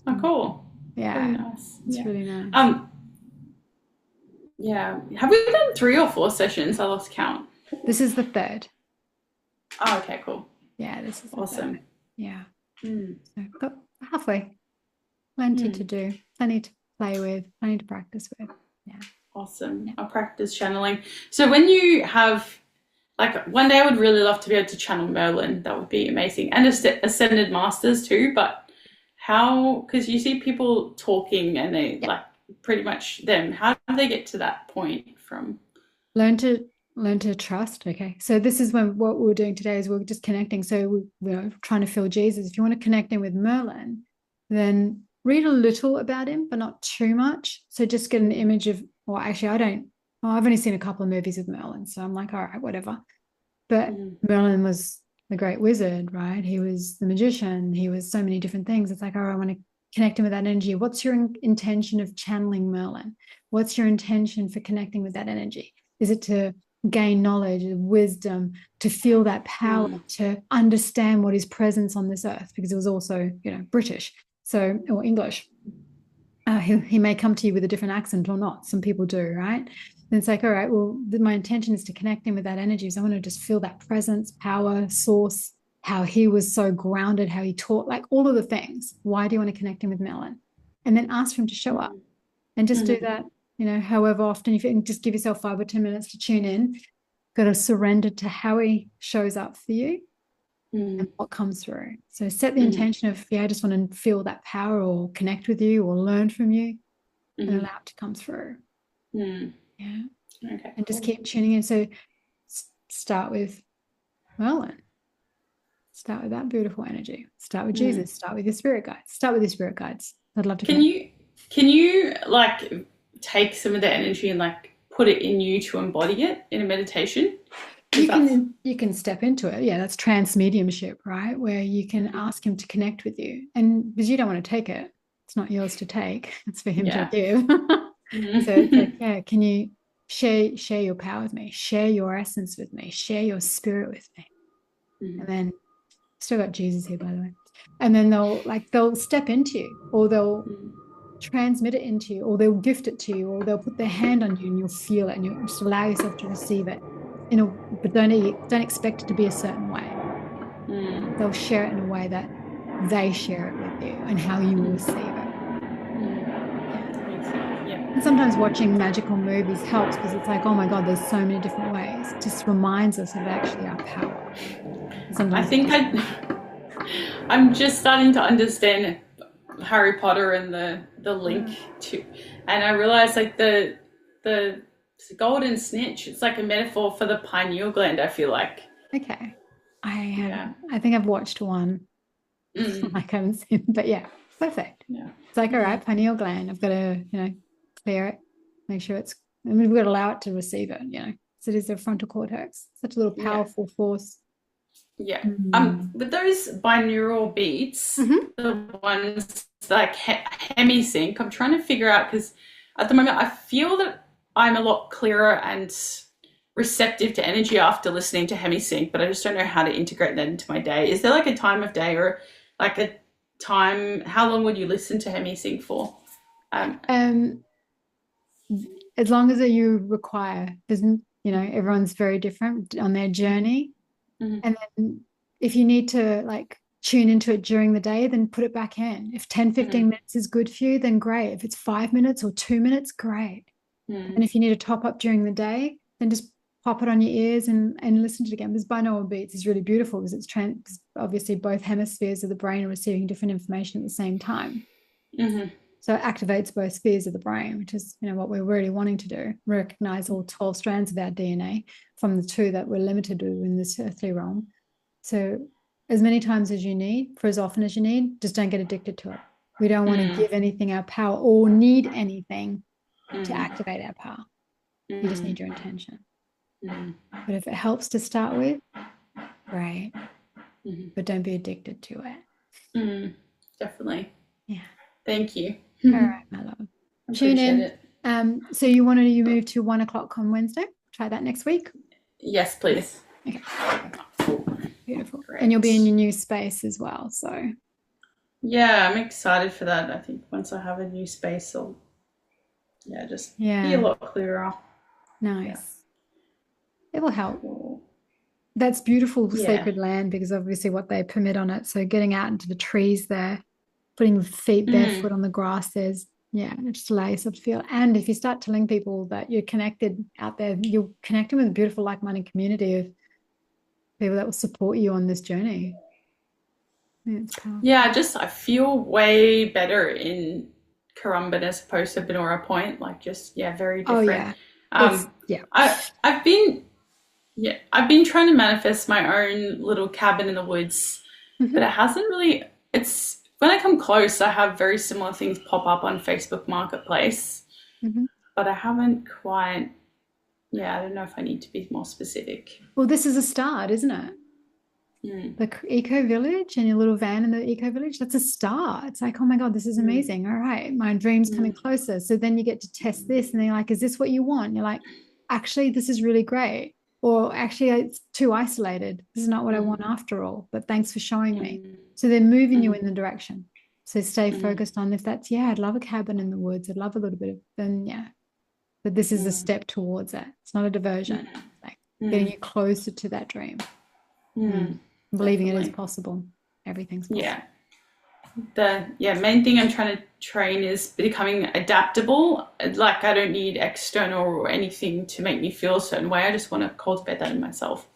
oh, cool. Yeah. Very nice. It's really nice. Yeah. Have we done 3 or 4 sessions? I lost count. This is the third. Oh, okay, cool. Yeah, this is awesome. Third. Yeah. So got halfway. Plenty to do. Plenty to play with. Plenty to practice with. Yeah. Awesome. I'll practice channeling. So when you have, like, one day I would really love to be able to channel Merlin. That would be amazing. And Ascended Masters too. But how, because you see people talking and they like pretty much them. How do they get to that point from? Learn to trust. Okay. So this is what we're doing today is we're just connecting. So we're trying to feel Jesus. If you want to connect in with Merlin, then read a little about him, but not too much. So just get an image of, well, actually I've only seen a couple of movies with Merlin. So I'm like, all right, whatever. But Merlin was the great wizard, right? He was the magician. He was so many different things. It's like, all right, I want to connect in with that energy. What's your intention of channeling Merlin? What's your intention for connecting with that energy? Is it to gain knowledge, wisdom, to feel that power, to understand what is presence on this earth? Because it was also, British, or English. He may come to you with a different accent or not. Some people do, right? And it's like, all right, well, my intention is to connect in with that energy. So I want to just feel that presence, power, source, how he was so grounded, how he taught, like all of the things. Why do you want to connect in with Merlin? And then ask for him to show up and just do that, however often. If you can just give yourself 5 or 10 minutes to tune in, got to surrender to how he shows up for you and what comes through. So set the intention of, I just want to feel that power or connect with you or learn from you and allow it to come through. Yeah. Okay. And just keep tuning in. So start with Merlin. Start with that beautiful energy. Start with Jesus. Start with your spirit guides. Start with your spirit guides. I'd love to. Can you like take some of the energy and like put it in you to embody it in a meditation? You can step into it. Yeah, that's trance mediumship, right? Where you can ask him to connect with you, and because you don't want to take it, it's not yours to take. It's for him to give. So it's like, can you share your power with me? Share your essence with me. Share your spirit with me. And then still got Jesus here, by the way. And then they'll step into you, or they'll transmit it into you, or they'll gift it to you, or they'll put their hand on you and you'll feel it, and you just allow yourself to receive it. But don't expect it to be a certain way. They'll share it in a way that they share it with you and how you will receive it. And sometimes watching magical movies helps because it's like, oh my God, there's so many different ways. It just reminds us of actually our power. Sometimes I think I'm just starting to understand Harry Potter and the link to, and I realize like the golden snitch, it's like a metaphor for the pineal gland, I feel like. Okay. I think I've watched one. I haven't seen, but yeah. Perfect. Yeah. It's like, all right, pineal gland. I've got to, clear it, make sure we've got to allow it to receive it, So it is the frontal cortex. Such a little Yeah. powerful force. Yeah. Mm. With those binaural beats, Mhm. the ones like hemi-sync, I'm trying to figure out, because at the moment I feel that I'm a lot clearer and receptive to energy after listening to hemi-sync, but I just don't know how to integrate that into my day. Is there like a time of day or like a time? How long would you listen to hemi-sync for? As long as you require, because everyone's very different on their journey. Mm-hmm. And then if you need to like tune into it during the day, then put it back in. If 10, 15 minutes is good for you, then great. If it's 5 minutes or 2 minutes, great. And if you need to top up during the day, then just pop it on your ears and listen to it again. Because binaural beats is really beautiful because because obviously both hemispheres of the brain are receiving different information at the same time. Mm-hmm. So it activates both spheres of the brain, which is what we're really wanting to do, recognize all 12 strands of our DNA from the 2 that we're limited to in this earthly realm. So as many times as you need, for as often as you need, just don't get addicted to it. We don't want to give anything our power or need anything to activate our power. You just need your intention. But if it helps to start with, great. But don't be addicted to it. Definitely. Yeah. Thank you. All right, my love. Tune in. It. So you move to 1 o'clock on Wednesday? Try that next week? Yes, please. Okay. Beautiful. Great. And you'll be in your new space as well. So yeah, I'm excited for that. I think once I have a new space, I'll be a lot clearer. Nice. It will help. Cool. That's beautiful sacred land because obviously what they permit on it. So getting out into the trees there, putting feet barefoot on the grass, it just allows yourself to feel. And if you start telling people that you're connected out there, you're connecting with a beautiful like-minded community of people that will support you on this journey. It's powerful. Yeah, I feel way better in Currumbin as opposed to Benora Point. Like very different. Oh yeah. I've been trying to manifest my own little cabin in the woods, but it hasn't really. It's when I come close, I have very similar things pop up on Facebook Marketplace, but I haven't quite. Yeah, I don't know if I need to be more specific. Well, this is a start, isn't it? The eco village and your little van in the eco village, that's a start. It's like, oh my God, this is amazing. All right, my dream's coming closer. So then you get to test this and they're like, is this what you want? And you're like, actually, this is really great. Or actually, it's too isolated. This is not what I want after all, but thanks for showing me. So they're moving you in the direction. So stay focused on if that's, I'd love a cabin in the woods. I'd love a little bit of, then but this is a step towards it. It's not a diversion. It's like getting you closer to that dream. Believing it is possible. Everything's possible. Main thing I'm trying to train is becoming adaptable. Like I don't need external or anything to make me feel a certain way. I just want to cultivate that in myself.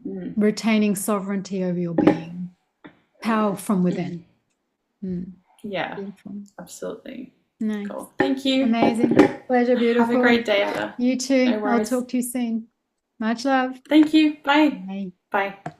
Retaining sovereignty over your being. Power from within. Yeah. Beautiful. Absolutely. Nice. Cool. Thank you. Amazing. Pleasure. Beautiful. Have a great day, Aida. You too. I'll talk to you soon. Much love. Thank you. Bye. Bye. Bye.